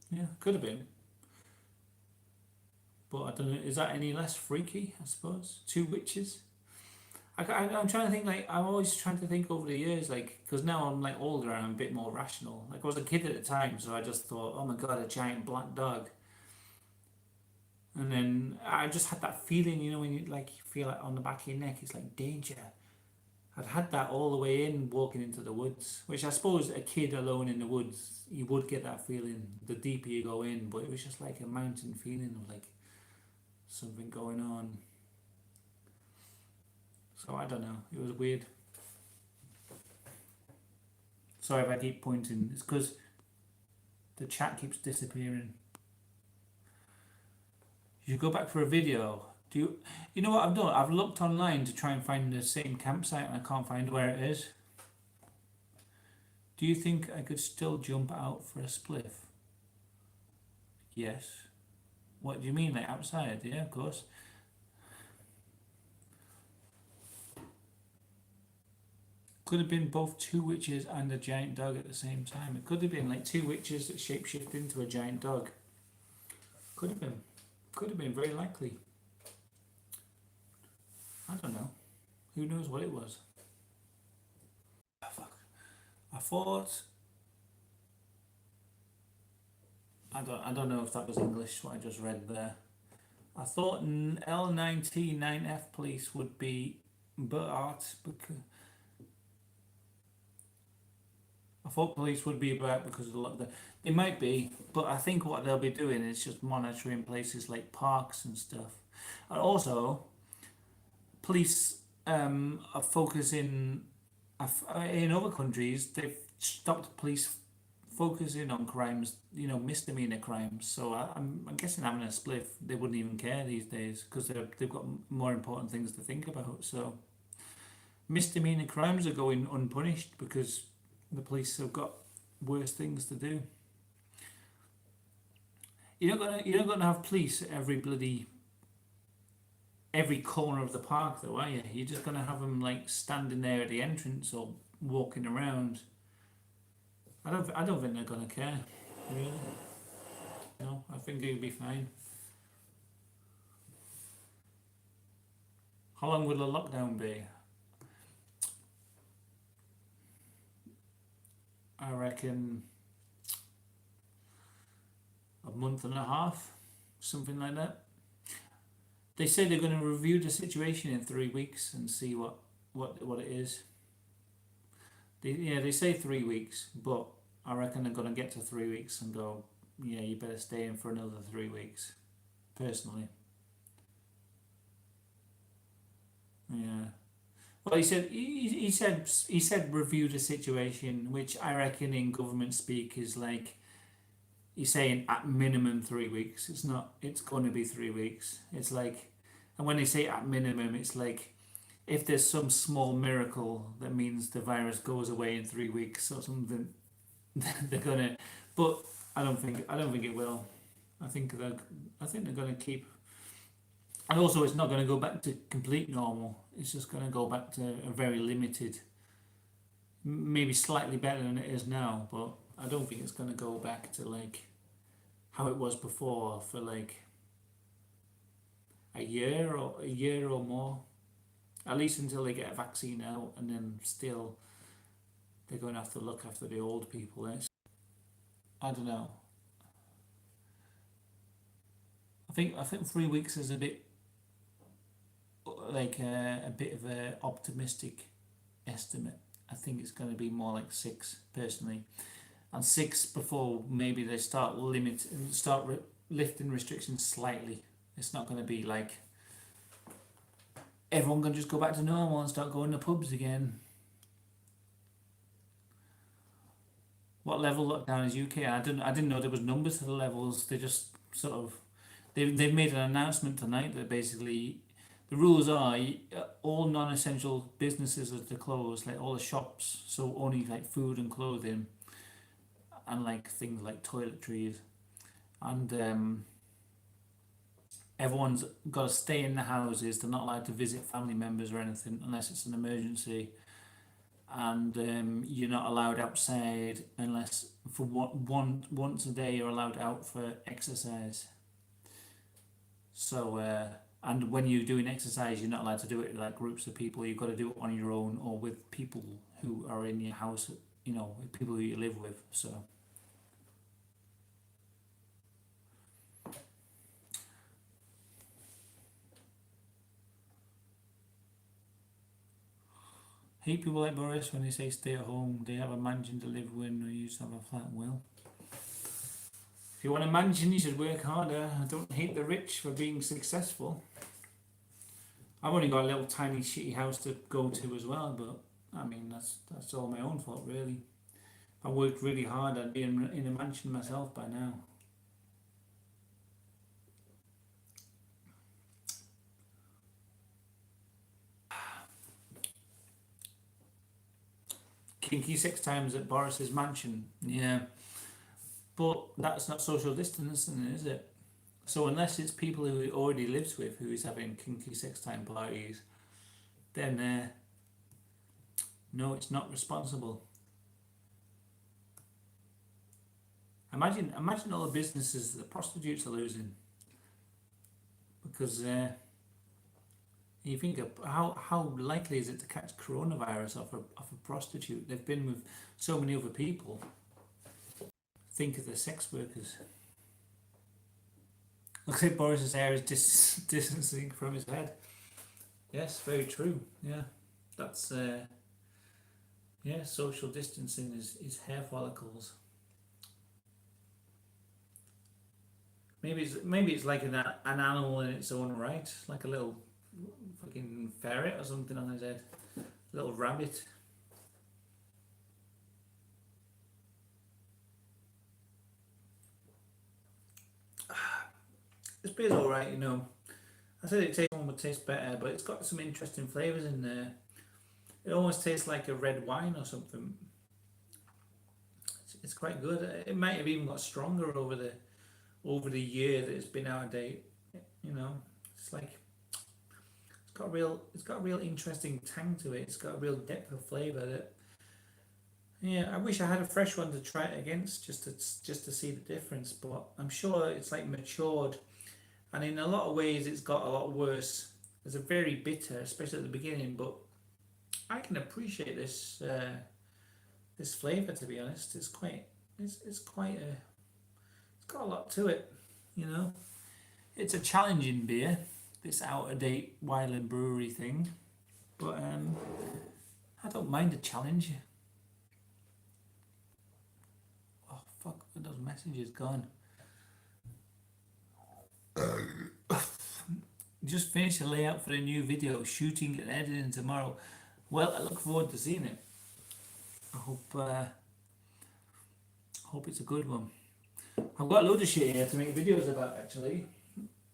Yeah, could have been. But I don't know, is that any less freaky, I suppose? Two witches? I'm trying to think, like, I'm always trying to think over the years, like, because now I'm like older and I'm a bit more rational. Like, I was a kid at the time, so I just thought, oh my god, a giant black dog. And then I just had that feeling, when you like you feel like on the back of your neck, it's like danger. I'd had that all the way in walking into the woods, which I suppose a kid alone in the woods, you would get that feeling the deeper you go in, but it was just like a mountain feeling of like something going on. So I don't know, it was weird. Sorry if I keep pointing, it's because the chat keeps disappearing. You should go back for a video. You know what I've done? I've looked online to try and find the same campsite and I can't find where it is. Do you think I could still jump out for a spliff? Yes. What do you mean, like outside? Yeah, of course. Could have been both two witches and a giant dog at the same time. It could have been like two witches that shapeshift into a giant dog. Could have been. Could have been, very likely. I don't know. Who knows what it was? Oh, fuck. I thought. I don't know if that was English, what I just read there. I thought L9T 9F police would be art because I thought police would be about because of the lockdown. They might be, but I think what they'll be doing is just monitoring places like parks and stuff. And also, police are focusing. In other countries, they've stopped police focusing on crimes, misdemeanor crimes. So I'm guessing having a spliff, they wouldn't even care these days because they've got more important things to think about. So misdemeanor crimes are going unpunished because the police have got worse things to do. You're not gonna have police at every corner of the park, though, are you? You're just gonna have them like standing there at the entrance or walking around. I don't think they're gonna care. Really? No, I think it'll be fine. How long will the lockdown be? I reckon a month and a half, something like that. They say they're going to review the situation in 3 weeks and see what it is. They say 3 weeks, but I reckon they're going to get to 3 weeks and go, yeah, you better stay in for another 3 weeks. Personally, yeah. Well, he said review the situation, which I reckon in government speak is like he's saying at minimum 3 weeks. It's not. It's going to be 3 weeks. It's like, and when they say at minimum, it's like if there's some small miracle that means the virus goes away in 3 weeks or something, they're gonna. But I don't think it will. I think they're gonna keep. And also, it's not going to go back to complete normal. It's just going to go back to a very limited, maybe slightly better than it is now. But I don't think it's going to go back to like how it was before for like a year or more. At least until they get a vaccine out, and then still they're going to have to look after the old people. I don't know. I think 3 weeks is a bit like a bit of a optimistic estimate. I think it's going to be more like 6 personally, and 6 before maybe they start lifting restrictions slightly. It's not going to be like everyone can just go back to normal and start going to pubs again. What level lockdown is UK? I didn't know there was numbers to the levels. They just sort of they've made an announcement tonight that basically the rules are all non-essential businesses are to close, like all the shops, so only like food and clothing, and like things like toiletries, and everyone's got to stay in the houses. They're not allowed to visit family members or anything unless it's an emergency. And you're not allowed outside unless for once a day you're allowed out for exercise. So and when you're doing exercise, you're not allowed to do it with like groups of people. You've got to do it on your own or with people who are in your house. You know, with people who you live with. So hate people like Boris when they say stay at home. They have a mansion to live in, or you used to have a flat. Well, if you want a mansion, you should work harder. I don't hate the rich for being successful. I've only got a little tiny shitty house to go to as well, but I mean that's all my own fault really. If I worked really hard, I'd be in a mansion myself by now. Kinky 6 times at Boris's mansion, yeah, but that's not social distancing, is it? So unless it's people who he already lives with who is having kinky 6 time parties, then no, it's not responsible. Imagine all the businesses the prostitutes are losing because you think of how likely is it to catch coronavirus off a prostitute? They've been with so many other people. Think of the sex workers. Looks like Boris's hair is distancing from his head. Yes, very true. Yeah, that's yeah. Social distancing is hair follicles. Maybe it's like an animal in its own right, like a little fucking ferret or something on his head, a little rabbit. This beer's alright, you know. I said one would taste better, but it's got some interesting flavours in there. It almost tastes like a red wine or something. It's quite good. It might have even got stronger over the year that it's been out of date. You know, it's like it's got a real interesting tang to it. It's got a real depth of flavour that. Yeah, I wish I had a fresh one to try it against just to see the difference. But I'm sure it's like matured, and in a lot of ways it's got a lot worse. It's a very bitter, especially at the beginning. But I can appreciate this flavour. To be honest, it's quite it's got a lot to it. You know, it's a challenging beer. This out of date Wyland Brewery thing, but I don't mind a challenge. Oh fuck! Those messages gone. Just finished the layout for a new video, shooting and editing tomorrow. Well, I look forward to seeing it. I hope it's a good one. I've got a load of shit here to make videos about actually.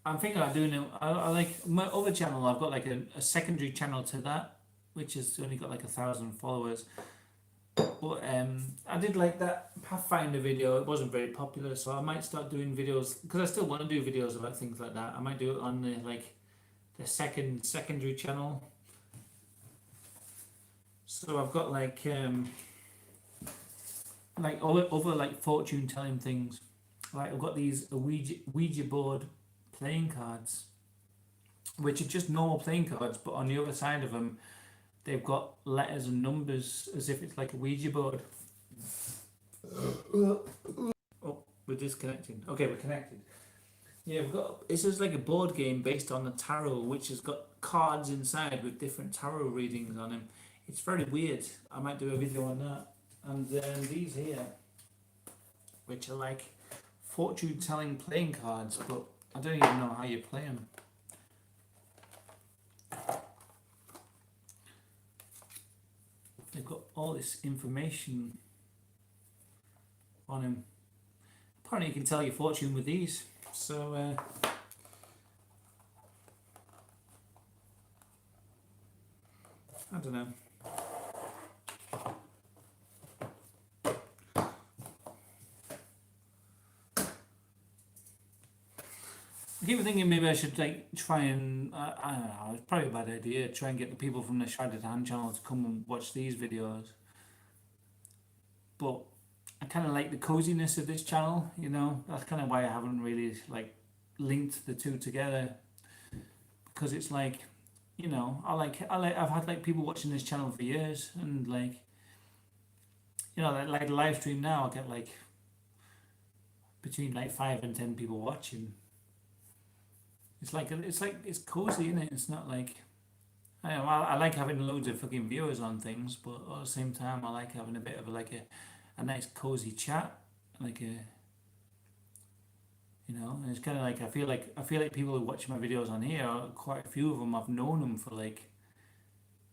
I'm thinking of doing it. I like my other channel. I've got like a secondary channel to that, which has only got like 1,000 followers. But I did like that Pathfinder video. It wasn't very popular, so I might start doing videos because I still want to do videos about things like that. I might do it on the secondary channel. So I've got like other like fortune telling things. Like I've got these Ouija board playing cards, which are just normal playing cards, but on the other side of them, they've got letters and numbers as if it's like a Ouija board. Oh, we're disconnecting. Okay, we're connected. Yeah, we've got. It's just like a board game based on the tarot, which has got cards inside with different tarot readings on them. It's very weird. I might do a video on that. And then these here, which are like fortune telling playing cards, but I don't even know how you play them. They've got all this information on them. Apparently you can tell your fortune with these. So I don't know. I keep thinking maybe I should like try and I don't know. It's probably a bad idea. Try and get the people from the Shredded Hand channel to come and watch these videos. But I kind of like the coziness of this channel. You know, that's kind of why I haven't really like linked the two together, because it's like, you know, I've had like people watching this channel for years, and like, you know, like the live stream now, I get like between like 5 and 10 people watching. It's cozy, isn't it? It's not like I don't know, I like having loads of fucking viewers on things, but at the same time, I like having a bit of a nice cozy chat, like a you know. And it's kind of like I feel like people who watch my videos on here, quite a few of them, I've known them for like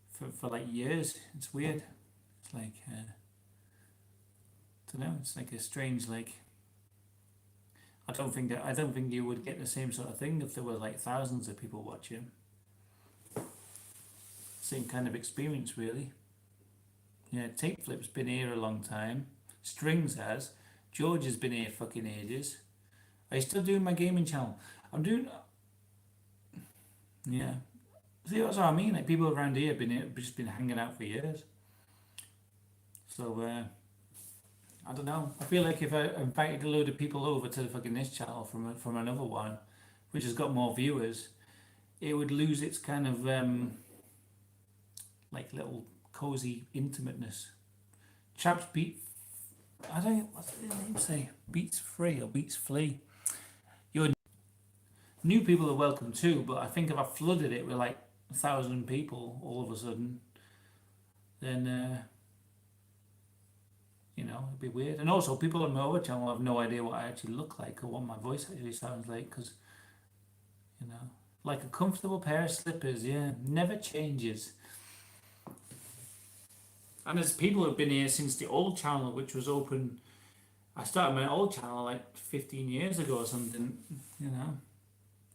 for like years. It's weird. It's like I don't know. It's like a strange like. I don't think you would get the same sort of thing if there were like thousands of people watching. Same kind of experience, really. Yeah, Tape Flip's been here a long time. Strings has. George has been here fucking ages. Are you still doing my gaming channel? I'm doing. Yeah. See, that's what I mean. Like people around here have been here, just been hanging out for years. So I don't know. I feel like if I invited a load of people over to the fucking this channel from another one, which has got more viewers, it would lose its kind of like little cozy intimateness. Chaps beat. I don't. What's the name say? Beats free or beats flea. Your new people are welcome too, but I think if I flooded it with like 1,000 people all of a sudden, then you know it'd be weird. And also, people on my other channel have no idea what I actually look like or what my voice actually sounds like, because you know, like a comfortable pair of slippers. Yeah, never changes. And there's people who've been here since the old channel, which was open. I started my old channel like 15 years ago or something. You know,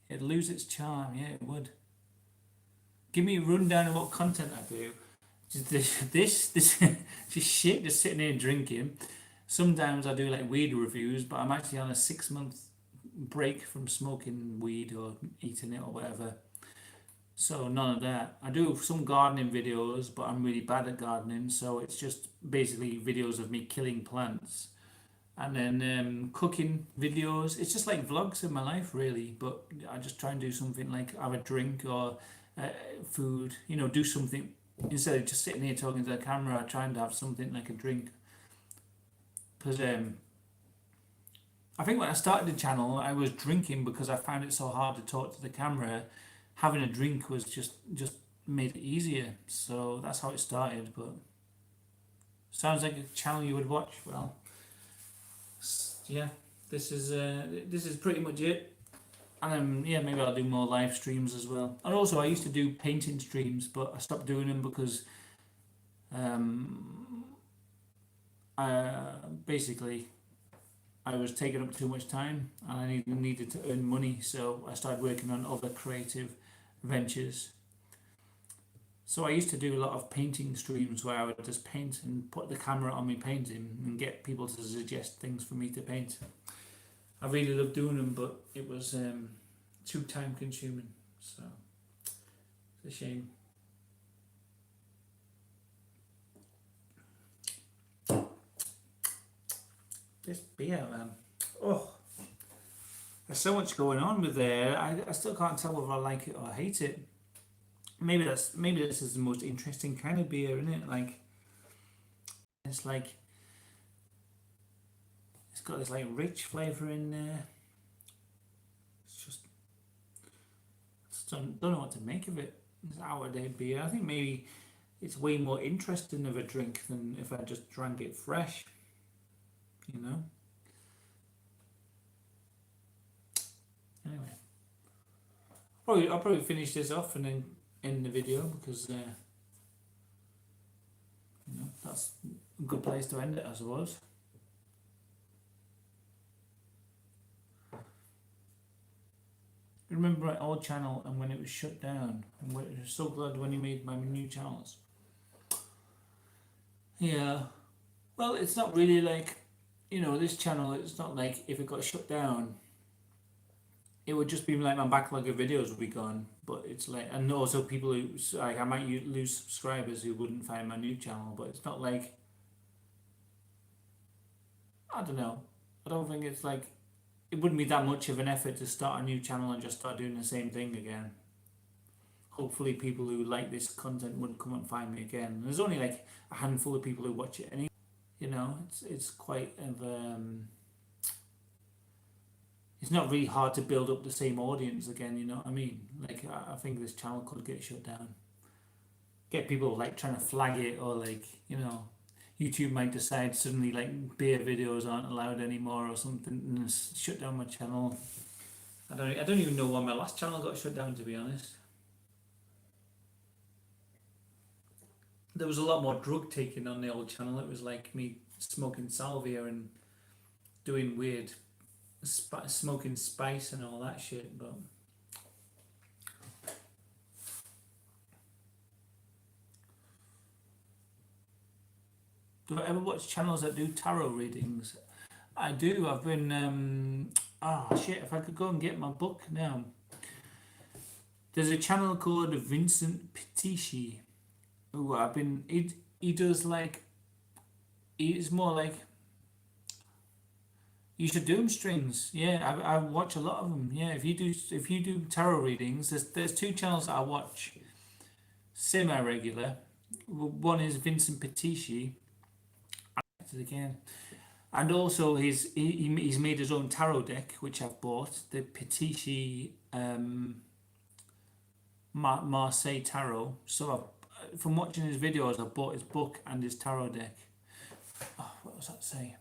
it'd lose its charm. Yeah, it would. Give me a rundown of what content I do. Just this, just shit. Just sitting here drinking. Sometimes I do like weed reviews, but I'm actually on a 6 month break from smoking weed or eating it or whatever. So none of that. I do some gardening videos, but I'm really bad at gardening, so it's just basically videos of me killing plants. And then cooking videos. It's just like vlogs of my life, really. But I just try and do something like have a drink or uh, food. You know, do something instead of just sitting here talking to the camera. I try and have something like a drink. Because I think when I started the channel, I was drinking because I found it so hard to talk to the camera. Having a drink was just made it easier. So that's how it started. But sounds like a channel you would watch. Well, yeah, this is pretty much it. And yeah, maybe I'll do more live streams as well. And also, I used to do painting streams, but I stopped doing them because um, basically I was taking up too much time and I needed to earn money, so I started working on other creative ventures. So I used to do a lot of painting streams where I would just paint and put the camera on me painting and get people to suggest things for me to paint. I really loved doing them, but it was too time consuming, so it's a shame. This beer, man. Oh, there's so much going on with there. I still can't tell whether I like it or hate it. Maybe this is the most interesting kind of beer, isn't it? Like it's like it's got this like rich flavour in there. It's just don't know what to make of it. It's our day beer. I think maybe it's way more interesting of a drink than if I just drank it fresh. You know. Anyway, I'll probably finish this off and then end the video because you know that's a good place to end it, I suppose. Remember my old channel and when it was shut down. I'm so glad when you made my new channels. Yeah. Well, it's not really like, you know, this channel, it's not like if it got shut down, it would just be like my backlog of videos would be gone. But it's like, and also people who like I might lose subscribers who wouldn't find my new channel. But it's not like, I don't know. I don't think it's like it wouldn't be that much of an effort to start a new channel and just start doing the same thing again. Hopefully, people who like this content wouldn't come and find me again. There's only like a handful of people who watch it anyway. It's quite of it's not really hard to build up the same audience again. You know what I mean? Like I think this channel could get shut down. Get people like trying to flag it, or like YouTube might decide suddenly like beer videos aren't allowed anymore or something, and shut down my channel. I don't even know why my last channel got shut down, to be honest. There was a lot more drug taking on the old channel. It was like me smoking salvia and doing weird smoking spice and all that shit. But do I ever watch channels that do tarot readings? I do. I've been shit, if I could go and get my book now. There's a channel called Vincent Petici. Who I've been he does like he's more like, you should do them streams. Yeah, I watch a lot of them. Yeah, if you do tarot readings, there's two channels that I watch semi regular. One is Vincent Petici. Again, and also he's made his own tarot deck, which I've bought, the Petici Marseille Tarot. So from watching his videos, I bought his book and his tarot deck. Oh, what was that say?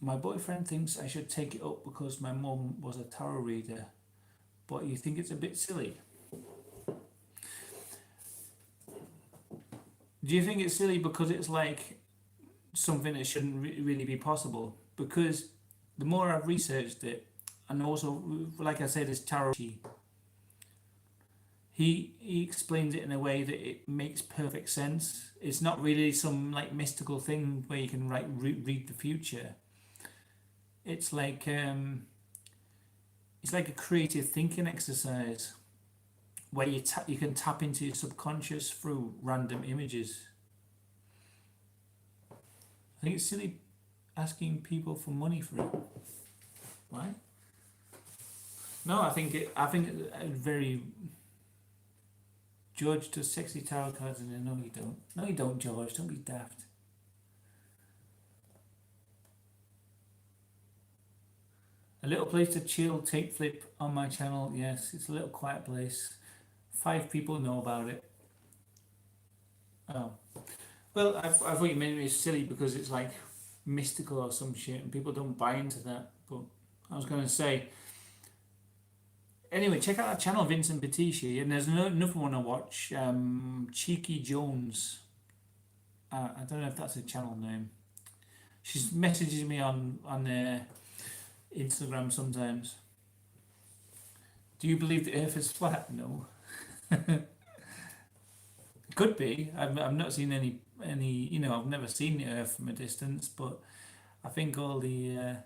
My boyfriend thinks I should take it up because my mum was a tarot reader, but you think it's a bit silly? Do you think it's silly because it's like something that shouldn't really be possible? Because the more I've researched it, and also, like I said, it's tarot. He explains it in a way that it makes perfect sense. It's not really some like mystical thing where you can read the future. It's like it's like a creative thinking exercise where you can tap into your subconscious through random images. I think it's silly asking people for money for it. Why? No, I think very. George does sexy tarot cards, and no, you don't. No, you don't, George. Don't be daft. A little place to chill, take flip on my channel. Yes, it's a little quiet place. 5 people know about it. Oh, well, I thought you meant it was silly because it's like mystical or some shit, and people don't buy into that. But I was going to say, anyway, check out that channel, Vincent Petici, and there's another one I watch, Cheeky Jones. I don't know if that's a channel name. She messages me on Instagram sometimes. Do you believe the Earth is flat? No. Could be. I've not seen any. I've never seen the Earth from a distance, but I think all the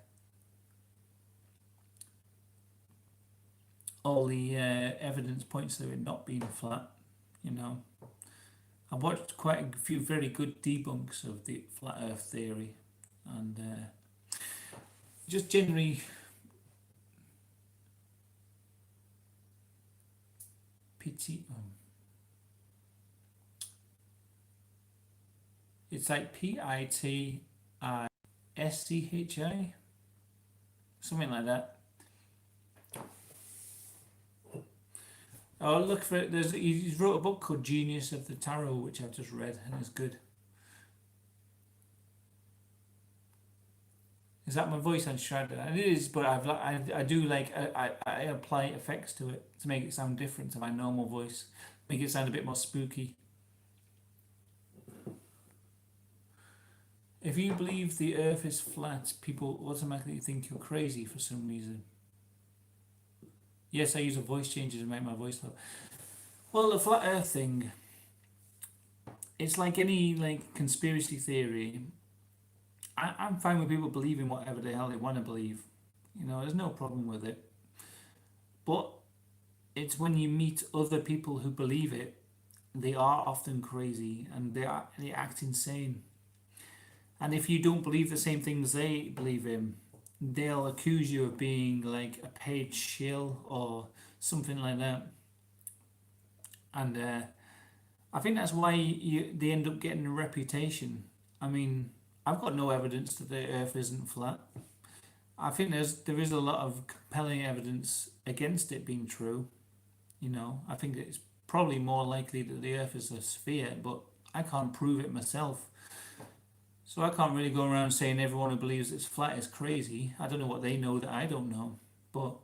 evidence points to it not being flat. You know, I've watched quite a few very good debunks of the flat Earth theory, and just generally PT. It's like PITISCHI, something like that. Oh, look for it. He wrote a book called Genius of the Tarot, which I've just read, and it's good. Is that my voice on Shredder? And it is, but I do like I apply effects to it to make it sound different to my normal voice, make it sound a bit more spooky. If you believe the Earth is flat, people automatically think you're crazy for some reason. Yes, I use a voice changer to make my voice low. Well, the flat Earth thing, it's like any like conspiracy theory. I'm fine with people believing whatever the hell they want to believe. There's no problem with it. But it's when you meet other people who believe it, they are often crazy and they act insane. And if you don't believe the same things they believe in, they'll accuse you of being like a paid shill or something like that. And I think that's why they end up getting a reputation. I mean, I've got no evidence that the Earth isn't flat. I think there is a lot of compelling evidence against it being true. You know, I think it's probably more likely that the Earth is a sphere, but I can't prove it myself. So I can't really go around saying everyone who believes it's flat is crazy. I don't know what they know that I don't know. But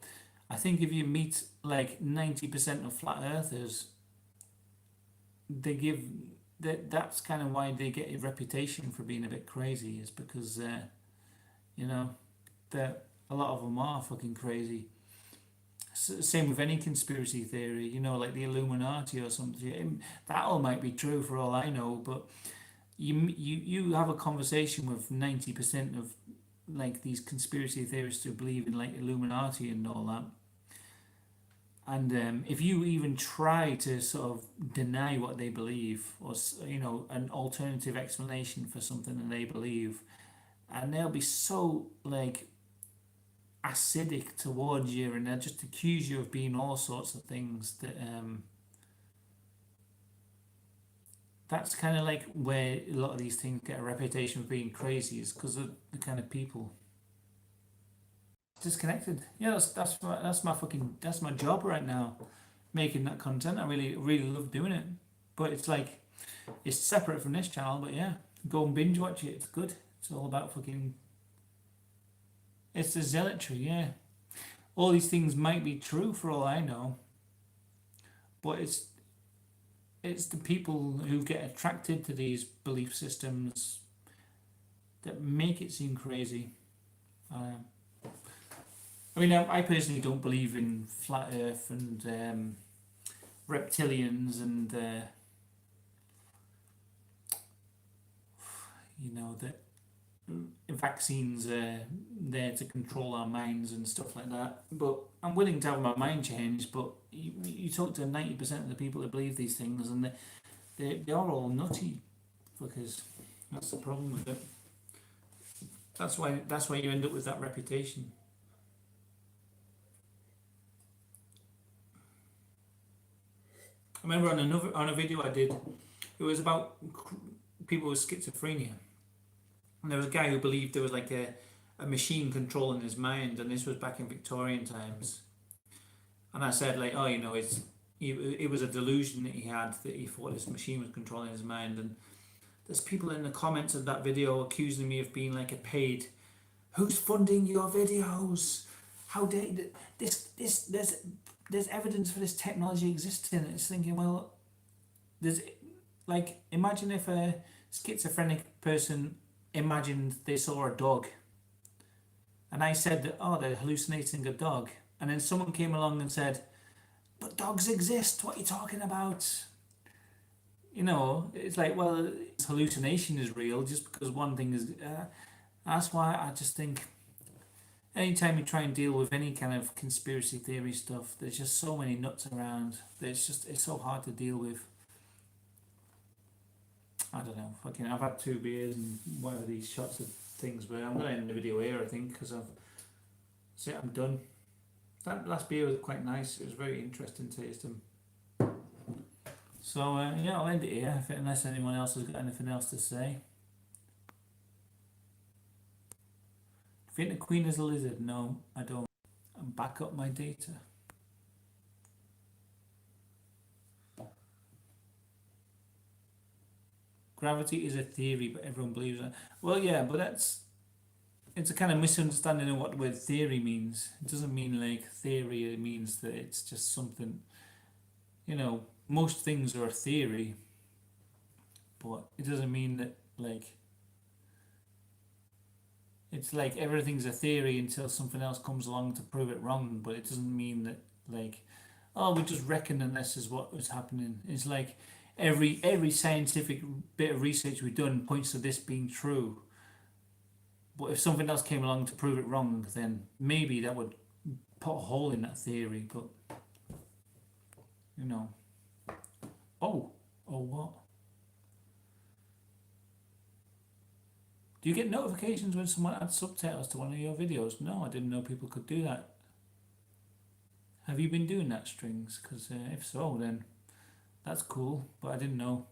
I think if you meet like 90% of flat earthers, they give that's kind of why they get a reputation for being a bit crazy, is because you know, that a lot of them are fucking crazy. Same with any conspiracy theory, you know, like the Illuminati or something. That all might be true for all I know, but you have a conversation with 90% of like these conspiracy theorists who believe in like Illuminati and all that, and if you even try to sort of deny what they believe, or you know, an alternative explanation for something that they believe, and they'll be so like acidic towards you, and they'll just accuse you of being all sorts of things that that's kind of like where a lot of these things get a reputation for being crazy, is because of the kind of people. Disconnected. Yeah, that's my job right now, making that content. I really love doing it, but it's like it's separate from this channel. But yeah, go and binge watch it. It's good. It's all about fucking. It's the zealotry. Yeah, all these things might be true for all I know, but it's the people who get attracted to these belief systems that make it seem crazy. Um, I mean, I personally don't believe in flat Earth and reptilians and you know that vaccines are there to control our minds and stuff like that. But I'm willing to have my mind changed. But you talk to 90% of the people that believe these things, and they are all nutty, because that's the problem with it. That's why you end up with that reputation. I remember on a video I did, it was about people with schizophrenia, and there was a guy who believed there was like a machine controlling his mind, and this was back in Victorian times. And I said like, oh, you know, it was a delusion that he had, that he thought this machine was controlling his mind. And there's people in the comments of that video accusing me of being like a paid, who's funding your videos? How dare this there's evidence for this technology existing. It's thinking, well, there's like, imagine if a schizophrenic person imagined they saw a dog, and I said that, oh, they're hallucinating a dog, and then someone came along and said, but dogs exist, what are you talking about? You know, it's like, well, hallucination is real just because one thing is that's why I just think anytime you try and deal with any kind of conspiracy theory stuff, there's just so many nuts around that it's so hard to deal with. I don't know. Fucking, I've had 2 beers and whatever these shots of things were. I'm gonna end the video here, I think, because I'm done. That last beer was quite nice. It was very interesting tasting. So yeah, I'll end it here, unless anyone else has got anything else to say. Do you think the Queen is a lizard? No, I don't. And back up my data. Gravity is a theory, but everyone believes it. Well, yeah, but it's a kind of misunderstanding of what the word theory means. It doesn't mean like theory, it means that it's just something, you know, most things are a theory, but it doesn't mean that like it's like everything's a theory until something else comes along to prove it wrong, but it doesn't mean that like, oh, we just reckon that this is what was happening. It's like every scientific bit of research we've done points to this being true. But if something else came along to prove it wrong, then maybe that would put a hole in that theory, but you know. Oh, what? Do you get notifications when someone adds subtitles to one of your videos? No, I didn't know people could do that. Have you been doing that, Strings? Because if so, then that's cool, but I didn't know.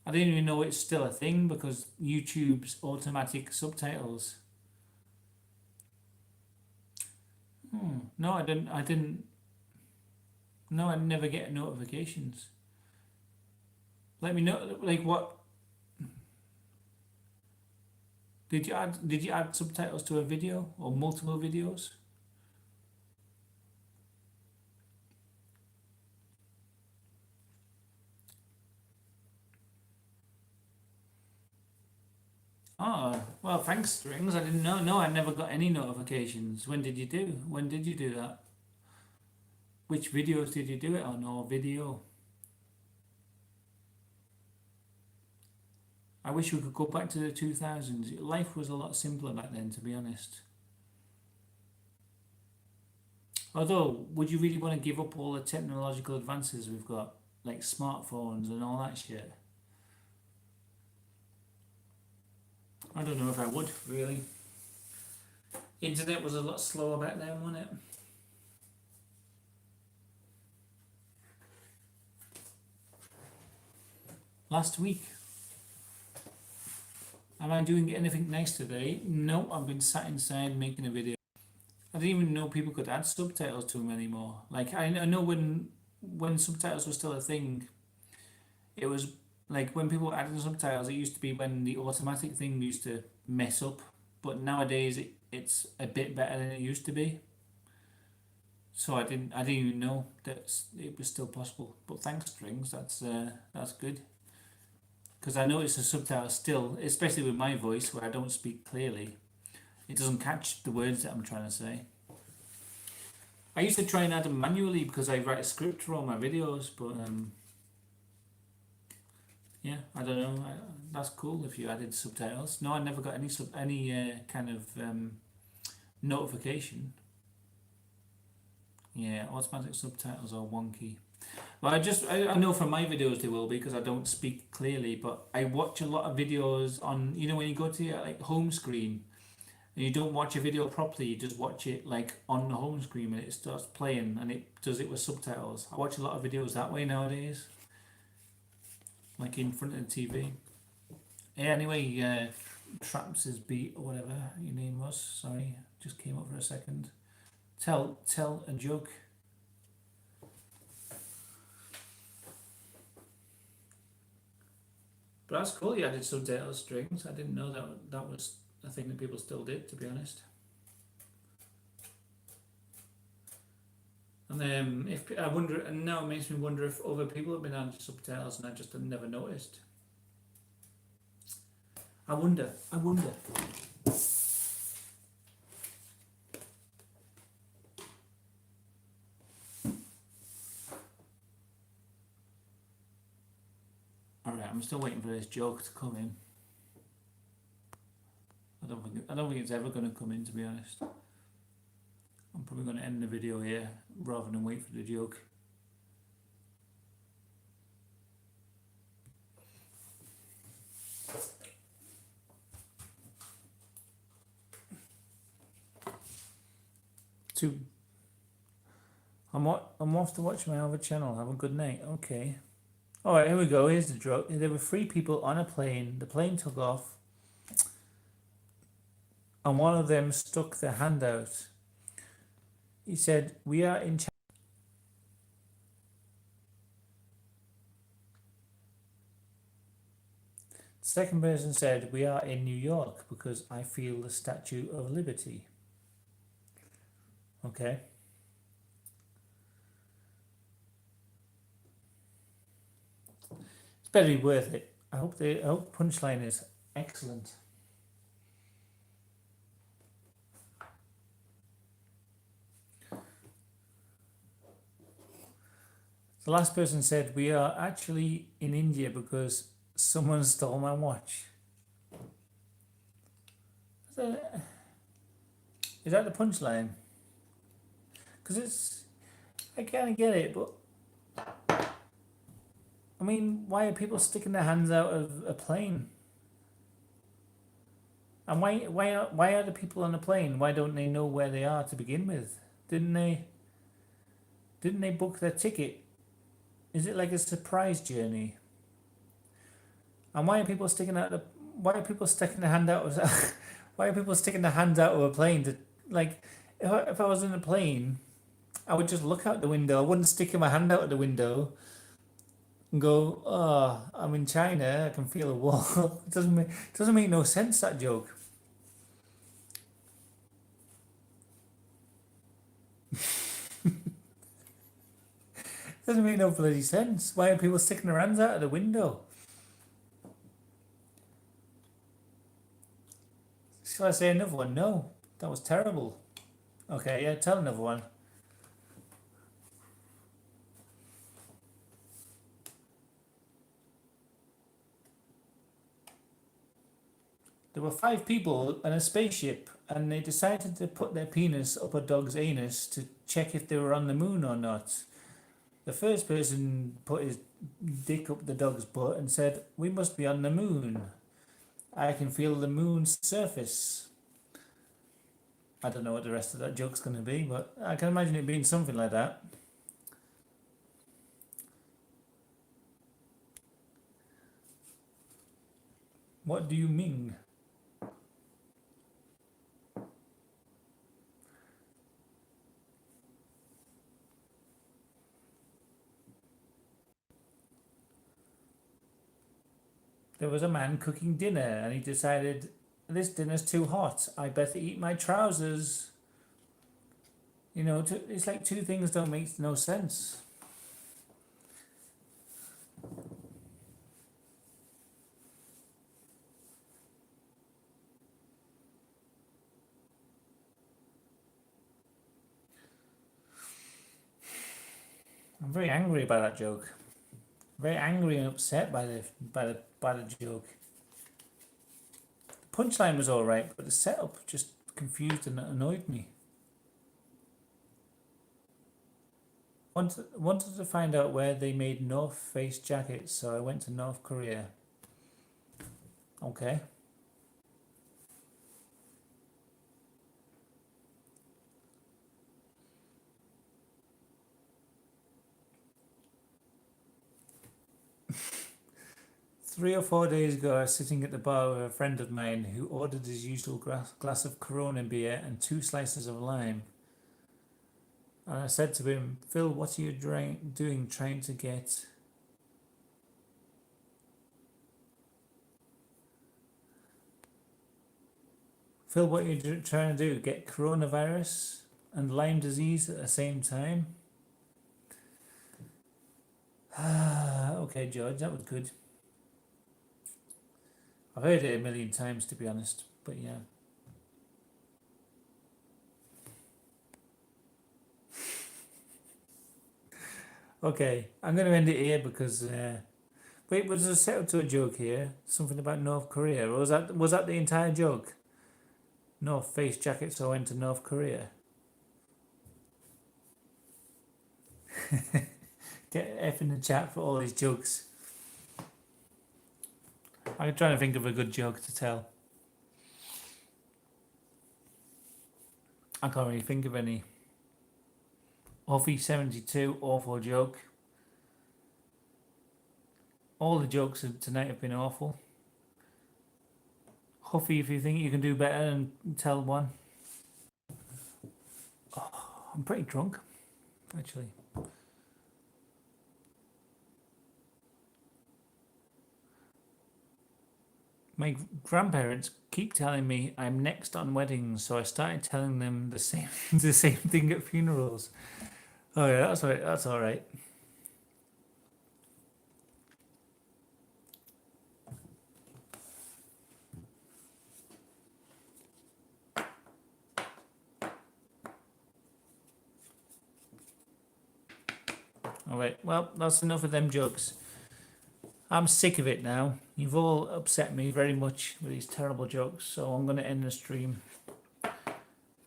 I didn't even know it's still a thing because YouTube's automatic subtitles. No, I didn't. No, I never get notifications. Let me know, like what did you add? Did you add subtitles to a video or multiple videos? Oh, well, thanks, Strings. I didn't know. No, I never got any notifications. When did you do? When did you do that? Which videos did you do it on, or video? I wish we could go back to the 2000s. Life was a lot simpler back then, to be honest. Although, would you really want to give up all the technological advances we've got, like smartphones and all that shit? I don't know if I would, really. Internet was a lot slower back then, wasn't it? Last week. Am I doing anything nice today? No, I've been sat inside making a video. I didn't even know people could add subtitles to them anymore. Like, I know when subtitles were still a thing, it was like when people added subtitles, it used to be when the automatic thing used to mess up. But nowadays, it's a bit better than it used to be. So I didn't even know that it was still possible. But thanks, Strings. That's good. Because I notice the subtitles still, especially with my voice, where I don't speak clearly, it doesn't catch the words that I'm trying to say. I used to try and add them manually because I write a script for all my videos, but yeah, I don't know. That's cool if you added subtitles. No, I never got any kind of notification. Yeah, automatic subtitles are wonky. Well, I know from my videos they will be because I don't speak clearly, but I watch a lot of videos on, when you go to your like home screen and you don't watch a video properly, you just watch it like on the home screen and it starts playing and it does it with subtitles. I watch a lot of videos that way nowadays, like in front of the TV. Yeah, anyway, Traps' beat or whatever your name was. Sorry, just came up for a second. Tell a joke. But that's cool. You added subtitles, Strings. I didn't know that was a thing that people still did, to be honest. And if I wonder, and now it makes me wonder if other people have been adding subtitles and I just have never noticed. I wonder. Alright, I'm still waiting for this joke to come in. I don't think it's ever going to come in, to be honest. I'm probably going to end the video here rather than wait for the joke. I'm off to watch my other channel. Have a good night. Okay. Alright, here we go. Here's the joke. There were 3 people on a plane. The plane took off and one of them stuck their hand out. He said, "We are in China." The second person said, "We are in New York because I feel the Statue of Liberty." Okay. It's better be worth it. I hope punchline is excellent. The last person said, "We are actually in India because someone stole my watch." Is that the punchline? Because I kind of get it, but I mean, why are people sticking their hands out of a plane? And why are the people on the plane? Why don't they know where they are to begin with? Didn't they? Didn't they book their ticket? Is it like a surprise journey? And why are people sticking out the? Why are people sticking their hand out of? Why are people sticking their hands out of a plane to like? If I was in a plane, I would just look out the window. I wouldn't stick my hand out of the window and go, "Oh, I'm in China. I can feel a wall." It doesn't make no sense, that joke. It doesn't make no bloody sense. Why are people sticking their hands out of the window? Shall I say another one? No, that was terrible. Okay, yeah, tell another one. There were 5 people in a spaceship, and they decided to put their penis up a dog's anus to check if they were on the moon or not. The first person put his dick up the dog's butt and said, "We must be on the moon. I can feel the moon's surface." I don't know what the rest of that joke's going to be, but I can imagine it being something like that. What do you mean? There was a man cooking dinner and he decided, "This dinner's too hot. I better eat my trousers." You know, it's like two things don't make no sense. I'm very angry about that joke. Very angry and upset by the joke. The punchline was all right, but the setup just confused and annoyed me. Wanted to find out where they made North Face jackets, so I went to North Korea. Okay. Three or 4 days ago, I was sitting at the bar with a friend of mine who ordered his usual glass of Corona beer and 2 slices of lime. And I said to him, "Phil, what are you doing trying to get..." Phil, what are you trying to do? Get coronavirus and Lyme disease at the same time? Okay, George, that was good. I've heard it a million times, to be honest, but yeah. Okay, I'm going to end it here because... wait, was there a setup to a joke here? Something about North Korea? Or was that the entire joke? North Face jackets, so I went to North Korea. Get F in the chat for all these jokes. I'm trying to think of a good joke to tell. I can't really think of any. Offie72, awful joke. All the jokes tonight have been awful. Huffy, if you think you can do better, and tell one. Oh, I'm pretty drunk, actually. My grandparents keep telling me I'm next on weddings, so I started telling them the same the same thing at funerals. Oh yeah, that's all right. That's all right. All right. Well, that's enough of them jokes. I'm sick of it now. You've all upset me very much with these terrible jokes, so I'm going to end the stream.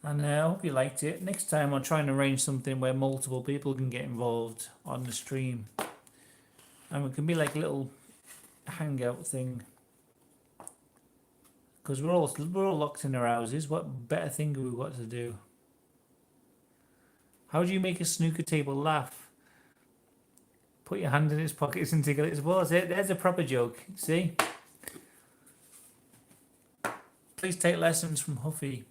And I hope you liked it. Next time I'll try and arrange something where multiple people can get involved on the stream. And it can be like a little hangout thing. Because we're all locked in our houses. What better thing have we got to do? How do you make a snooker table laugh? Put your hand in its pockets and tickle its balls. There's a proper joke. See? Please take lessons from Huffy.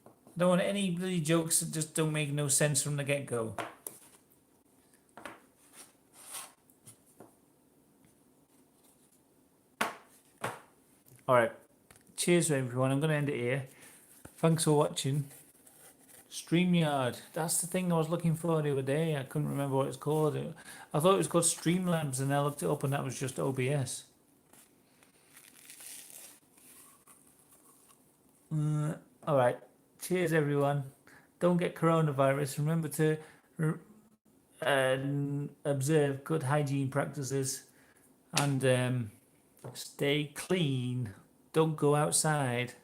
I don't want any bloody jokes that just don't make no sense from the get-go. Alright. Cheers everyone. I'm going to end it here. Thanks for watching. StreamYard. That's the thing I was looking for the other day. I couldn't remember what it's called. I thought it was called Streamlabs, and I looked it up and that was just OBS. Alright. Cheers everyone. Don't get coronavirus. Remember to observe good hygiene practices and stay clean. Don't go outside.